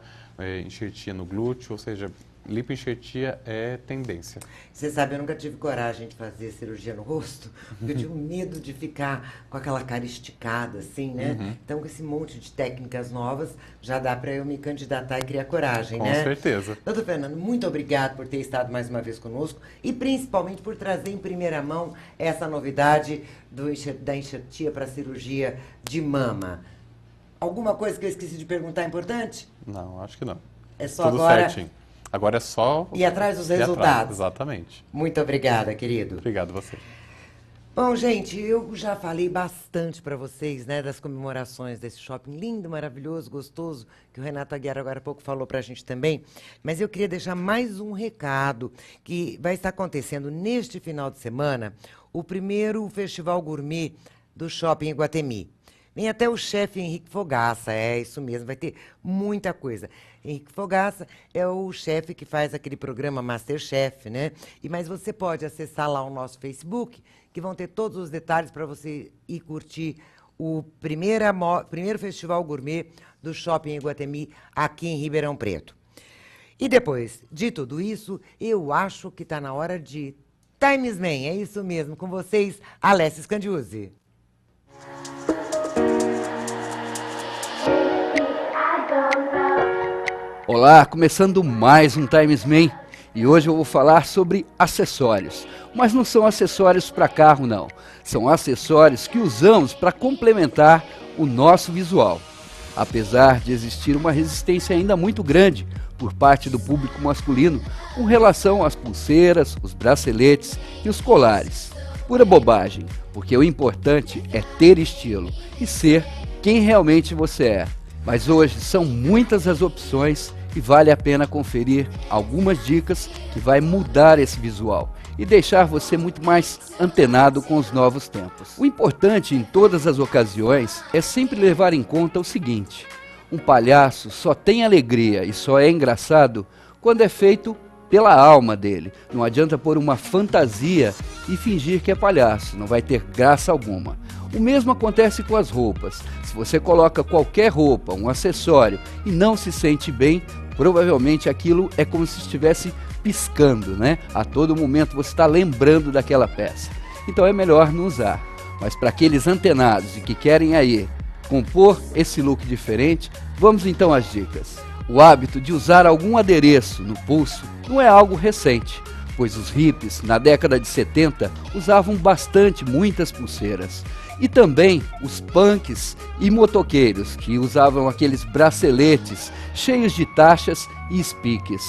enxertia no glúteo, ou seja, lipoenxertia é tendência. Você sabe, eu nunca tive coragem de fazer cirurgia no rosto, porque eu tinha medo de ficar com aquela cara esticada, assim, né? Então, com esse monte de técnicas novas, já dá para eu me candidatar e criar coragem, né? Com certeza. Doutor Fernando, muito obrigado por ter estado mais uma vez conosco e principalmente por trazer em primeira mão essa novidade da enxertia para cirurgia de mama. Alguma coisa que eu esqueci de perguntar importante? Não, acho que não. É só tudo agora... certinho. Agora é só... ir atrás dos resultados. Exatamente. Muito obrigada, querido. Obrigado a você. Bom, gente, eu já falei bastante para vocês, né, das comemorações desse shopping lindo, maravilhoso, gostoso, que o Renato Aguiar agora há pouco falou para a gente também. Mas eu queria deixar mais um recado, que vai estar acontecendo neste final de semana, o primeiro Festival Gourmet do Shopping Iguatemi. Vem até o chefe Henrique Fogaça, é isso mesmo, vai ter muita coisa. Henrique Fogaça é o chefe que faz aquele programa Masterchef, né? Mas você pode acessar lá o nosso Facebook, que vão ter todos os detalhes para você ir curtir o primeiro Festival Gourmet do Shopping Iguatemi aqui em Ribeirão Preto. E depois de tudo isso, eu acho que está na hora de Times Man, é isso mesmo, com vocês, Alessia Scandiuzzi. Olá, começando mais um Times Man e hoje eu vou falar sobre acessórios. Mas não são acessórios para carro não, são acessórios que usamos para complementar o nosso visual. Apesar de existir uma resistência ainda muito grande por parte do público masculino com relação às pulseiras, os braceletes e os colares. Pura bobagem, porque o importante é ter estilo e ser quem realmente você é. Mas hoje são muitas as opções e vale a pena conferir algumas dicas que vai mudar esse visual e deixar você muito mais antenado com os novos tempos. O importante em todas as ocasiões é sempre levar em conta o seguinte: um palhaço só tem alegria e só é engraçado quando é feito pela alma dele. Não adianta pôr uma fantasia e fingir que é palhaço, não vai ter graça alguma. O mesmo acontece com as roupas. Se você coloca qualquer roupa, um acessório e não se sente bem, provavelmente aquilo é como se estivesse piscando, né? A todo momento você está lembrando daquela peça. Então é melhor não usar. Mas para aqueles antenados e que querem aí compor esse look diferente, vamos então às dicas. O hábito de usar algum adereço no pulso não é algo recente, pois os hippies, na década de 70, usavam muitas pulseiras. E também os punks e motoqueiros, que usavam aqueles braceletes cheios de taxas e espiques.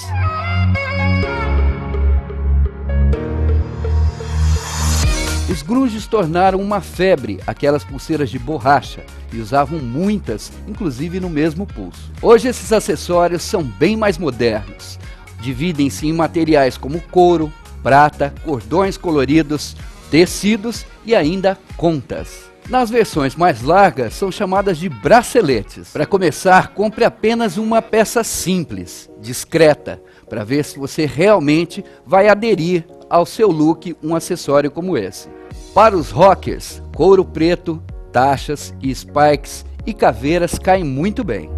Os grunges tornaram uma febre aquelas pulseiras de borracha e usavam muitas, inclusive no mesmo pulso. Hoje esses acessórios são bem mais modernos. Dividem-se em materiais como couro, prata, cordões coloridos, tecidos e ainda contas. Nas versões mais largas são chamadas de braceletes. Para começar, compre apenas uma peça simples, discreta, para ver se você realmente vai aderir ao seu look um acessório como esse. Para os rockers, couro preto, taxas e spikes e caveiras caem muito bem.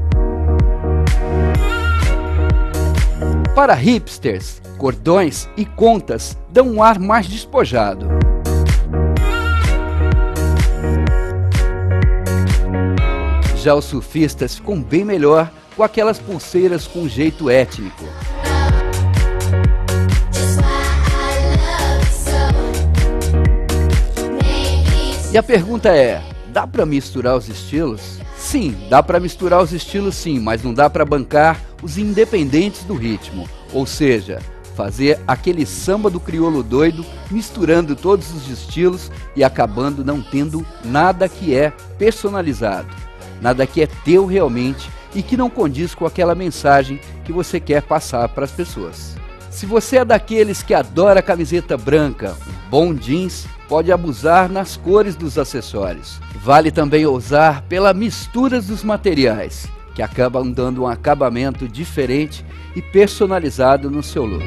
Para hipsters, cordões e contas dão um ar mais despojado. Já os surfistas ficam bem melhor com aquelas pulseiras com jeito étnico. E a pergunta é, dá para misturar os estilos? Sim, dá para misturar os estilos sim, mas não dá para bancar os independentes do ritmo. Ou seja, fazer aquele samba do crioulo doido, misturando todos os estilos e acabando não tendo nada que é personalizado. Nada que é teu realmente e que não condiz com aquela mensagem que você quer passar para as pessoas. Se você é daqueles que adora camiseta branca, um bom jeans, pode abusar nas cores dos acessórios. Vale também ousar pela mistura dos materiais, que acabam dando um acabamento diferente e personalizado no seu look.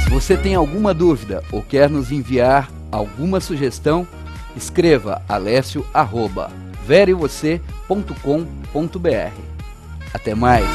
Se você tem alguma dúvida ou quer nos enviar alguma sugestão, escreva alessio@verevocê.com.br. Até mais!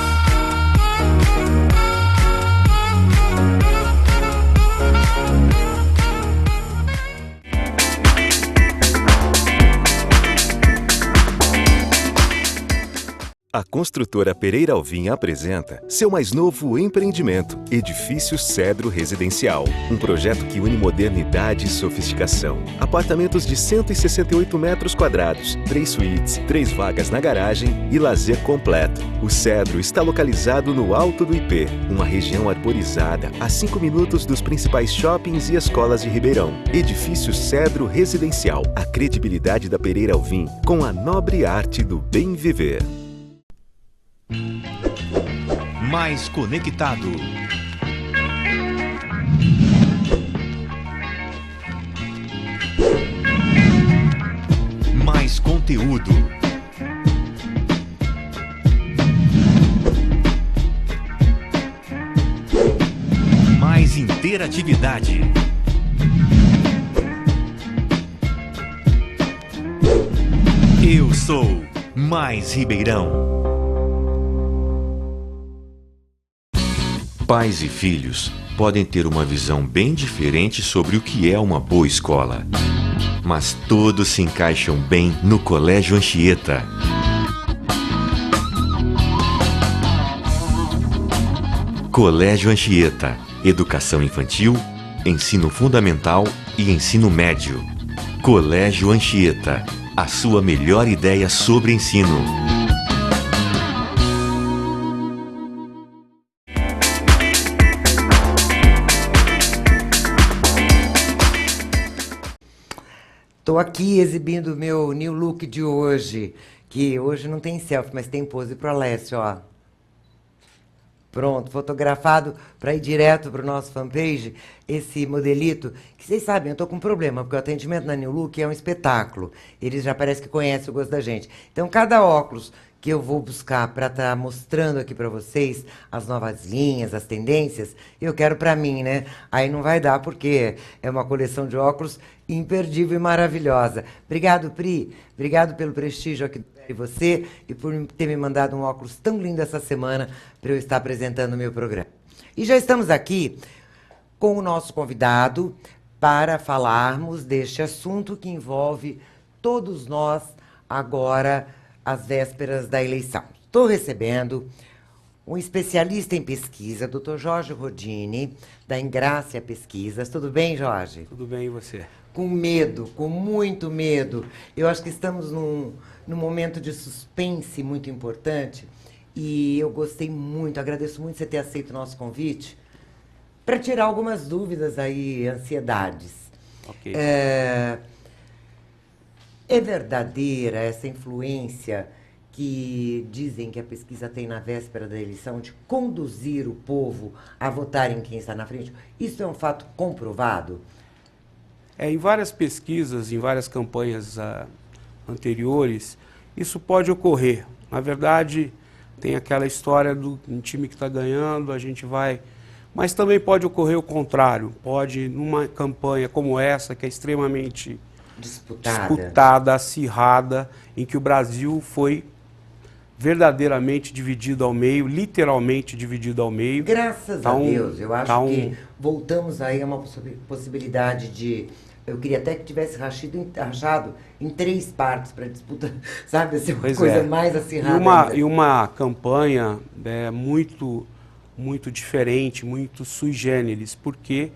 A construtora Pereira Alvim apresenta seu mais novo empreendimento, Edifício Cedro Residencial. Um projeto que une modernidade e sofisticação. Apartamentos de 168 metros quadrados, 3 suítes, 3 vagas na garagem e lazer completo. O Cedro está localizado no alto do IP, uma região arborizada a 5 minutos dos principais shoppings e escolas de Ribeirão. Edifício Cedro Residencial. A credibilidade da Pereira Alvim com a nobre arte do bem viver. Mais conectado. Mais conteúdo. Mais interatividade. Eu sou Mais Ribeirão. Pais e filhos podem ter uma visão bem diferente sobre o que é uma boa escola, mas todos se encaixam bem no Colégio Anchieta. Colégio Anchieta, educação infantil, ensino fundamental e ensino médio. Colégio Anchieta, a sua melhor ideia sobre ensino. Estou aqui exibindo o meu new look de hoje, que hoje não tem selfie, mas tem pose pro Alessio, ó. Pronto, fotografado para ir direto para o nosso fanpage, esse modelito, que vocês sabem, eu estou com um problema, porque o atendimento na New Look é um espetáculo. Eles já parecem que conhecem o gosto da gente. Então, cada óculos que eu vou buscar para estar mostrando aqui para vocês as novas linhas, as tendências, eu quero para mim, né? Aí não vai dar, porque é uma coleção de óculos imperdível e maravilhosa. Obrigado, Pri. Obrigado pelo prestígio aqui de você e por ter me mandado um óculos tão lindo essa semana para eu estar apresentando o meu programa. E já estamos aqui com o nosso convidado para falarmos deste assunto que envolve todos nós agora às vésperas da eleição. Estou recebendo um especialista em pesquisa, Dr. Jorge Rodini, da Engrácia Pesquisas. Tudo bem, Jorge? Tudo bem, e você? Com medo, com muito medo. Eu acho que estamos num momento de suspense muito importante e eu gostei muito, agradeço muito você ter aceito o nosso convite para tirar algumas dúvidas aí, ansiedades. Ok. É verdadeira essa influência que dizem que a pesquisa tem na véspera da eleição de conduzir o povo a votar em quem está na frente? Isso é um fato comprovado? Em várias pesquisas, em várias campanhas anteriores, isso pode ocorrer. Na verdade, tem aquela história do um time que está ganhando, a gente vai... Mas também pode ocorrer o contrário. Pode, numa campanha como essa, que é extremamente disputada, acirrada, em que o Brasil foi verdadeiramente dividido ao meio, literalmente dividido ao meio. Graças a Deus, eu acho que voltamos aí a uma possibilidade de... Eu queria até que tivesse rachado em 3 partes para disputa, sabe? Assim, uma coisa mais acirrada. E uma campanha muito diferente, muito sui generis, porque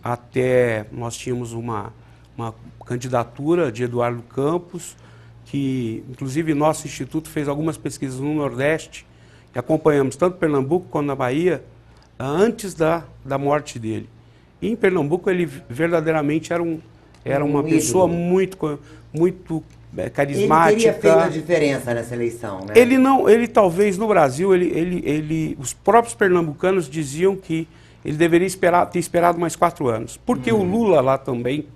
até nós tínhamos uma candidatura de Eduardo Campos, que inclusive nosso instituto fez algumas pesquisas no Nordeste, e acompanhamos tanto Pernambuco quanto na Bahia, antes da morte dele. E em Pernambuco ele verdadeiramente era uma pessoa muito carismática. Ele teria feito a diferença nessa eleição, né? Ele talvez no Brasil, os próprios pernambucanos diziam que ele deveria ter esperado mais 4 anos, porque o Lula lá também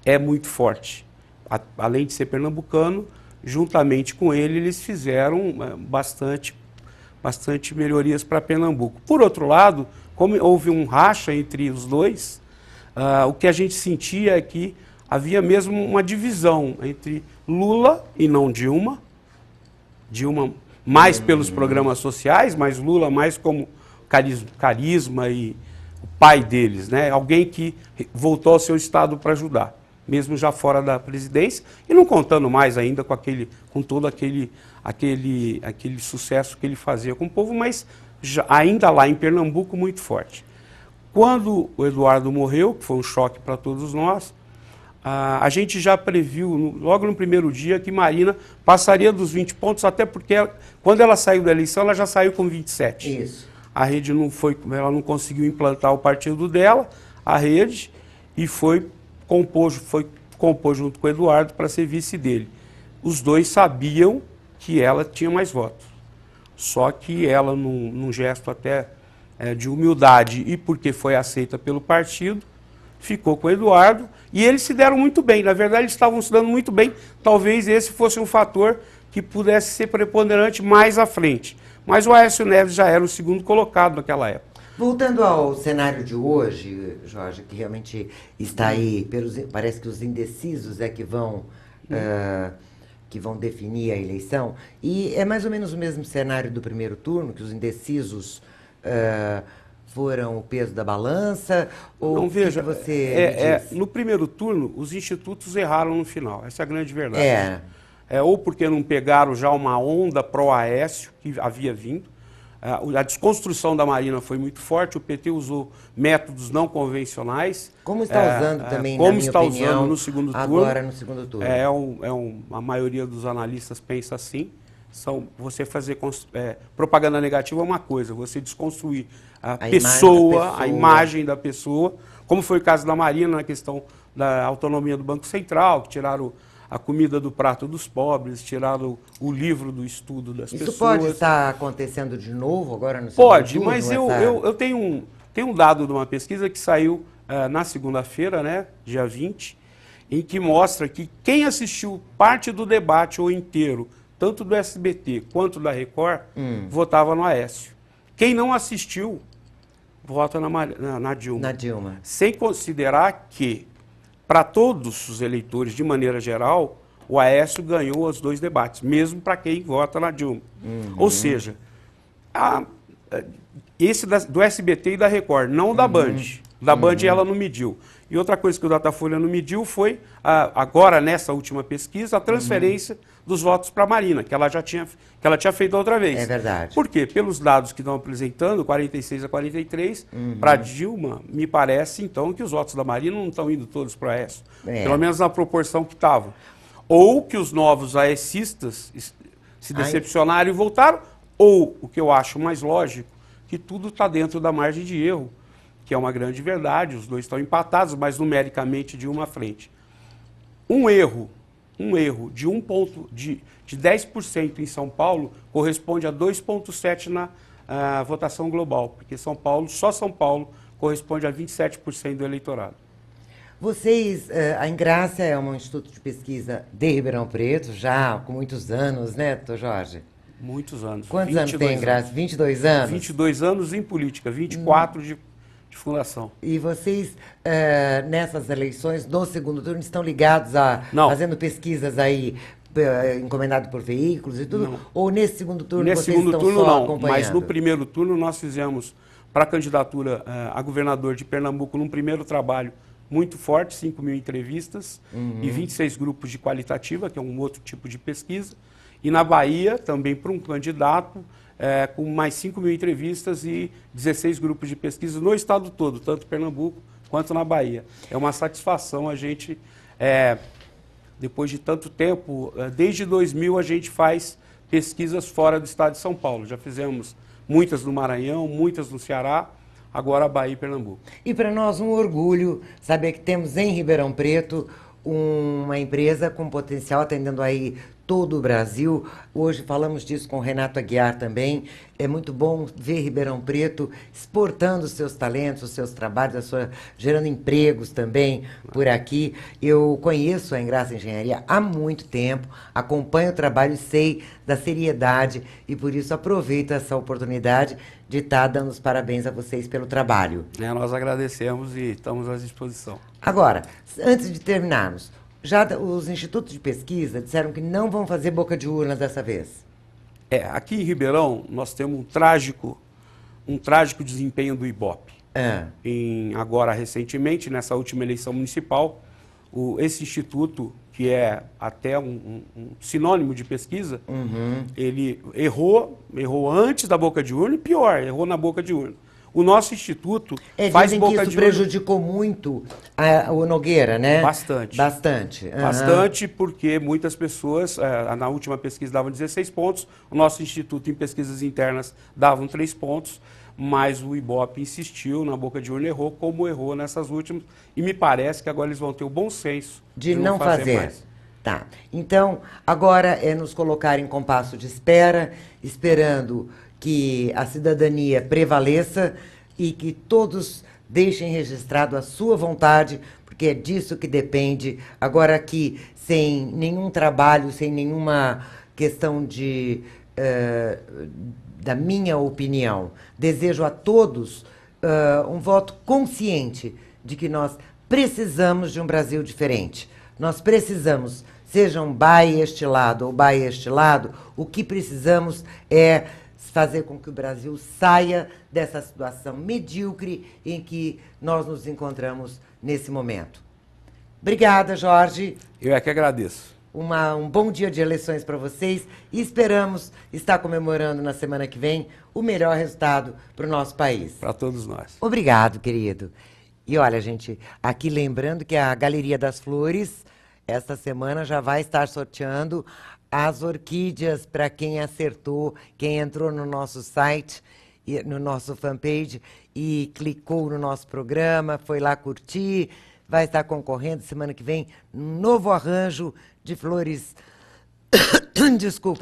é muito forte. Além de ser pernambucano, juntamente com ele, eles fizeram bastante melhorias para Pernambuco. Por outro lado, como houve um racha entre os dois, o que a gente sentia é que havia mesmo uma divisão entre Lula e não Dilma. Dilma mais pelos programas sociais, mas Lula mais como carisma e o pai deles, né? Alguém que voltou ao seu estado para ajudar. mesmo já fora da presidência, e não contando mais ainda com todo aquele sucesso que ele fazia com o povo, mas ainda lá em Pernambuco muito forte. Quando o Eduardo morreu, que foi um choque para todos nós, a gente já previu, logo no primeiro dia, que Marina passaria dos 20 pontos, até porque quando ela saiu da eleição, ela já saiu com 27. Isso. A rede ela não conseguiu implantar o partido dela, a rede, e foi compor junto com o Eduardo para ser vice dele. Os dois sabiam que ela tinha mais votos. Só que ela, num gesto até de humildade e porque foi aceita pelo partido, ficou com o Eduardo e eles se deram muito bem. Na verdade, eles estavam se dando muito bem. Talvez esse fosse um fator que pudesse ser preponderante mais à frente. Mas o Aécio Neves já era o segundo colocado naquela época. Voltando ao cenário de hoje, Jorge, que realmente está aí, parece que os indecisos é que vão definir a eleição, e é mais ou menos o mesmo cenário do primeiro turno, que os indecisos foram o peso da balança, ou não, veja, que você me diz? No primeiro turno, os institutos erraram no final, essa é a grande verdade. Ou porque não pegaram já uma onda pró-Aécio, que havia vindo, a desconstrução da Marina foi muito forte, o PT usou métodos não convencionais. Como está usando também, como na minha está opinião, usando no segundo turno. agora no segundo turno. A maioria dos analistas pensa assim. Você fazer propaganda negativa é uma coisa, você desconstruir a pessoa, a imagem da pessoa, como foi o caso da Marina na questão da autonomia do Banco Central, que tiraram a comida do prato dos pobres, tiraram o livro do estudo das pessoas. Isso pode estar acontecendo de novo agora no segundo Pode, turno? mas eu tenho um dado de uma pesquisa que saiu na segunda-feira, né, dia 20, em que mostra que quem assistiu parte do debate ou inteiro, tanto do SBT quanto da Record, votava no Aécio. Quem não assistiu, vota na Dilma. Na Dilma. Sem considerar que, para todos os eleitores, de maneira geral, o Aécio ganhou os dois debates, mesmo para quem vota na Dilma. Ou seja, esse do SBT e da Record, não da Band. Da Band ela não mediu. E outra coisa que o Datafolha não mediu foi, agora nessa última pesquisa, a transferência dos votos para a Marina, que ela tinha feito outra vez. É verdade. Por quê? Pelos dados que estão apresentando, 46 a 43, para Dilma, me parece então que os votos da Marina não estão indo todos para o Aécio. Pelo menos na proporção que estavam. Ou que os novos aecistas se decepcionaram e voltaram, ou, o que eu acho mais lógico, que tudo está dentro da margem de erro, que é uma grande verdade, os dois estão empatados, mas numericamente de uma frente. Um erro de 10% em São Paulo corresponde a 2,7% na votação global, porque só São Paulo corresponde a 27% do eleitorado. Vocês, a Engrácia é um instituto de pesquisa de Ribeirão Preto, já com muitos anos, né, doutor Jorge? Muitos anos. Quantos anos tem a Engrácia? 22 anos? 22 anos em política, 24 de fundação. E vocês, nessas eleições, no segundo turno, estão ligados fazendo pesquisas aí, encomendado por veículos e tudo? Não. Ou nesse segundo turno vocês estão só acompanhando? Mas no primeiro turno nós fizemos, para a candidatura a governador de Pernambuco, num primeiro trabalho muito forte, 5.000 entrevistas e 26 grupos de qualitativa, que é um outro tipo de pesquisa. E na Bahia, também para um candidato, com mais 5.000 entrevistas e 16 grupos de pesquisa no estado todo, tanto Pernambuco quanto na Bahia. É uma satisfação a gente, depois de tanto tempo, desde 2000 a gente faz pesquisas fora do estado de São Paulo. Já fizemos muitas no Maranhão, muitas no Ceará, agora a Bahia e Pernambuco. E para nós um orgulho saber que temos em Ribeirão Preto uma empresa com potencial atendendo aí todo o Brasil. Hoje falamos disso com o Renato Aguiar também. É muito bom ver Ribeirão Preto exportando os seus talentos, os seus trabalhos, gerando empregos também por aqui. Eu conheço a Engrácia Engenharia há muito tempo, acompanho o trabalho e sei da seriedade e por isso aproveito essa oportunidade de estar dando os parabéns a vocês pelo trabalho. Nós agradecemos e estamos à disposição. Agora, antes de terminarmos, já os institutos de pesquisa disseram que não vão fazer boca de urna dessa vez. Aqui em Ribeirão nós temos um trágico desempenho do Ibope. Agora, recentemente, nessa última eleição municipal, esse instituto, que é até um sinônimo de pesquisa, ele errou antes da boca de urna e pior, errou na boca de urna. O nosso instituto faz boca de urna. Dizem que isso prejudicou muito o Nogueira, né? Bastante. Bastante. Bastante, porque muitas pessoas, na última pesquisa davam 16 pontos, o nosso instituto em pesquisas internas davam 3 pontos, mas o Ibope insistiu, na boca de urna errou, como errou nessas últimas, e me parece que agora eles vão ter o bom senso de não fazer mais. Tá. Então, agora é nos colocar em compasso de espera, esperando que a cidadania prevaleça e que todos deixem registrado a sua vontade, porque é disso que depende. Agora aqui, sem nenhum trabalho, sem nenhuma questão da minha opinião, desejo a todos um voto consciente de que nós precisamos de um Brasil diferente. Nós precisamos, sejam BAE este lado ou BAE este lado, o que precisamos é fazer com que o Brasil saia dessa situação medíocre em que nós nos encontramos nesse momento. Obrigada, Jorge. Eu é que agradeço. Um bom dia de eleições para vocês e esperamos estar comemorando na semana que vem o melhor resultado para o nosso país. Para todos nós. Obrigado, querido. E olha, gente, aqui lembrando que a Galeria das Flores, esta semana já vai estar sorteando as orquídeas para quem acertou, quem entrou no nosso site, no nosso fanpage e clicou no nosso programa, foi lá curtir, vai estar concorrendo semana que vem um novo arranjo de flores,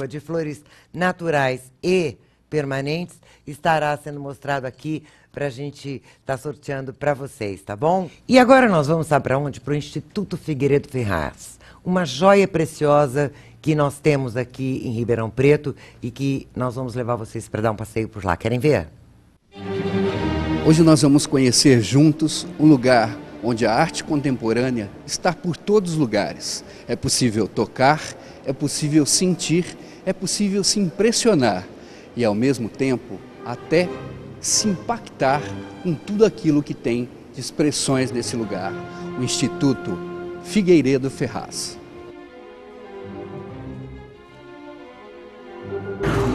de flores naturais e permanentes, estará sendo mostrado aqui para a gente estar sorteando para vocês, tá bom? E agora nós vamos, sabe para onde? Para o Instituto Figueiredo Ferraz, uma joia preciosa que nós temos aqui em Ribeirão Preto e que nós vamos levar vocês para dar um passeio por lá. Querem ver? Hoje nós vamos conhecer juntos um lugar onde a arte contemporânea está por todos os lugares. É possível tocar, é possível sentir, é possível se impressionar e, ao mesmo tempo, até se impactar com tudo aquilo que tem de expressões nesse lugar. O Instituto Figueiredo Ferraz.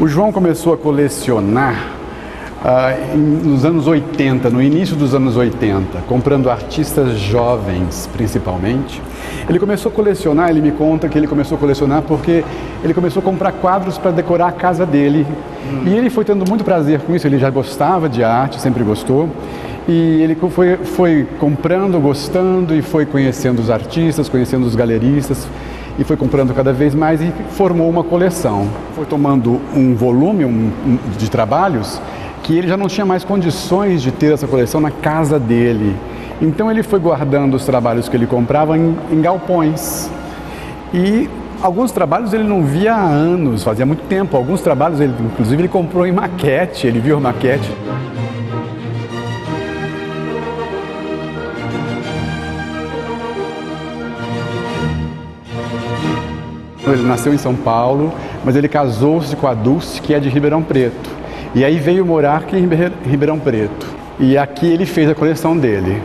O João começou a colecionar nos anos 80, no início dos anos 80, comprando artistas jovens, principalmente. Ele começou a colecionar, ele me conta que ele começou a colecionar porque ele começou a comprar quadros para decorar a casa dele. E ele foi tendo muito prazer com isso, ele já gostava de arte, sempre gostou. E ele foi comprando, gostando e foi conhecendo os artistas, conhecendo os galeristas. E foi comprando cada vez mais e formou uma coleção. Foi tomando um volume de trabalhos que ele já não tinha mais condições de ter essa coleção na casa dele. Então ele foi guardando os trabalhos que ele comprava em galpões. E alguns trabalhos ele não via há anos, fazia muito tempo. Alguns trabalhos, inclusive, ele comprou em maquete, ele viu a maquete. Ele nasceu em São Paulo, mas ele casou-se com a Dulce, que é de Ribeirão Preto. E aí veio morar aqui em Ribeirão Preto. E aqui ele fez a coleção dele.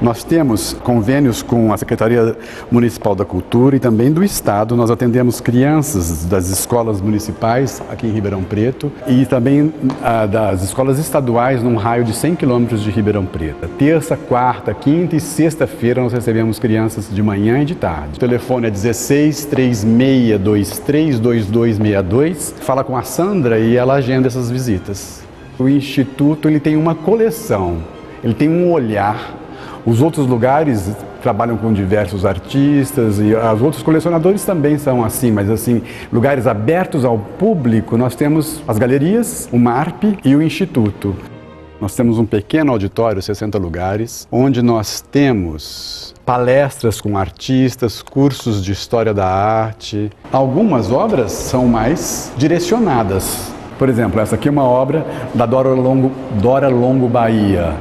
Nós temos convênios com a Secretaria Municipal da Cultura e também do Estado. Nós atendemos crianças das escolas municipais aqui em Ribeirão Preto e também das escolas estaduais num raio de 100 quilômetros de Ribeirão Preto. Terça, quarta, quinta e sexta-feira nós recebemos crianças de manhã e de tarde. O telefone é 16 3623 2262. Fala com a Sandra e ela agenda essas visitas. O Instituto ele tem uma coleção, ele tem um olhar. Os outros lugares trabalham com diversos artistas e os outros colecionadores também são assim, mas assim, lugares abertos ao público, nós temos as galerias, o MARP e o Instituto. Nós temos um pequeno auditório, 60 lugares, onde nós temos palestras com artistas, cursos de história da arte. Algumas obras são mais direcionadas. Por exemplo, essa aqui é uma obra da Dora Longo Bahia,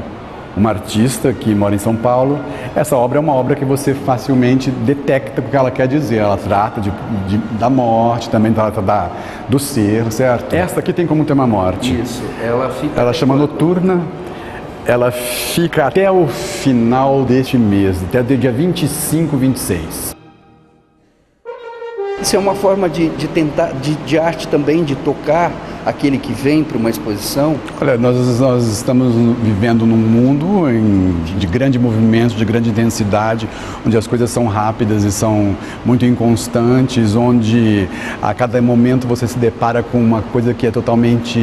uma artista que mora em São Paulo. Essa obra é uma obra que você facilmente detecta o que ela quer dizer. Ela trata da morte, também trata do ser, certo? Esta aqui tem como tema a morte. Isso, ela chama Noturna. ela fica até o final deste mês, até o dia 25, 26. Isso é uma forma de tentar, de arte também, de tocar aquele que vem para uma exposição? Olha, nós estamos vivendo num mundo de grande movimento, de grande intensidade, onde as coisas são rápidas e são muito inconstantes, onde a cada momento você se depara com uma coisa que é totalmente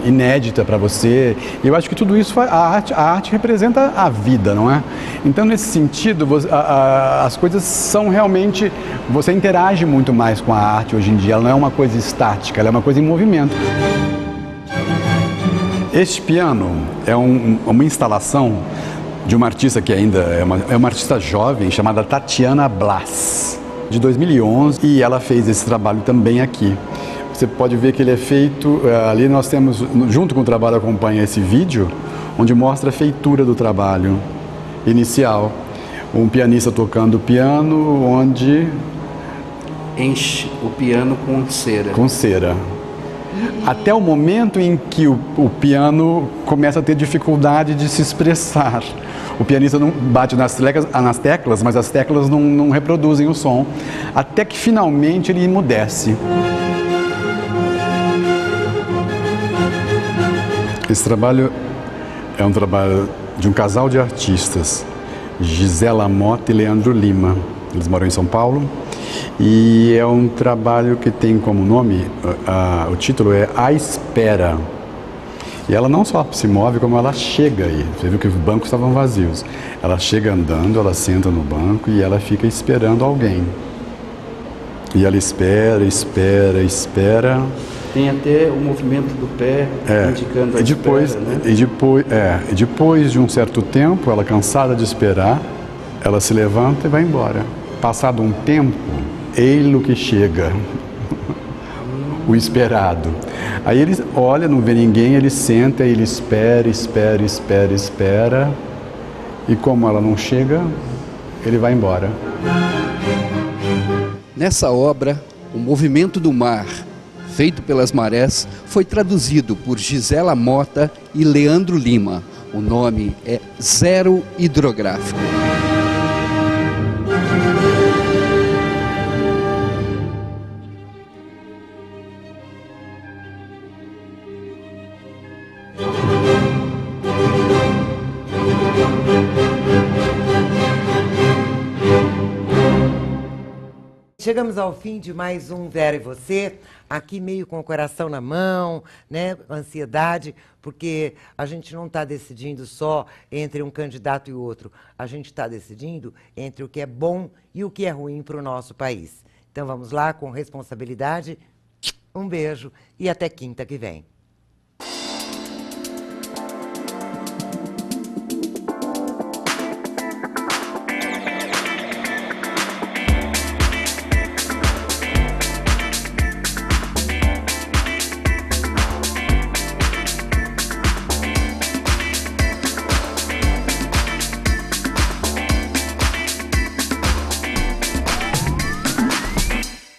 inédita para você. E eu acho que tudo isso, a arte representa a vida, não é? Então, nesse sentido, as coisas são realmente... Você interage muito mais com a arte hoje em dia, ela não é uma coisa estática, ela é uma coisa em movimento. Este piano é uma instalação de uma artista que ainda é uma artista jovem, chamada Tatiana Blas, de 2011, e ela fez esse trabalho também aqui. Você pode ver que ele é feito, ali nós temos, junto com o trabalho acompanha esse vídeo, onde mostra a feitura do trabalho inicial. Um pianista tocando piano, onde... enche o piano com cera. Com cera. Até o momento em que o piano começa a ter dificuldade de se expressar. O pianista não bate nas teclas, mas as teclas não reproduzem o som. Até que finalmente ele emudece. Esse trabalho é um trabalho de um casal de artistas, Gisela Mota e Leandro Lima. Eles moram em São Paulo. E é um trabalho que tem como nome, o título é A Espera. E ela não só se move, como ela chega aí. Você viu que os bancos estavam vazios. Ela chega andando, ela senta no banco e ela fica esperando alguém. E ela espera, espera, espera. Tem até o movimento do pé indicando a espera, né? E depois de um certo tempo, ela cansada de esperar, ela se levanta e vai embora. Passado um tempo, ei-lo que chega, o esperado. Aí ele olha, não vê ninguém, ele senta, ele espera, espera, espera, espera. E como ela não chega, ele vai embora. Nessa obra, o movimento do mar, feito pelas marés, foi traduzido por Gisela Mota e Leandro Lima. O nome é Zero Hidrográfico. Chegamos ao fim de mais um Vera e Você, aqui meio com o coração na mão, né, ansiedade, porque a gente não está decidindo só entre um candidato e outro, a gente está decidindo entre o que é bom e o que é ruim para o nosso país. Então vamos lá, com responsabilidade, um beijo e até quinta que vem.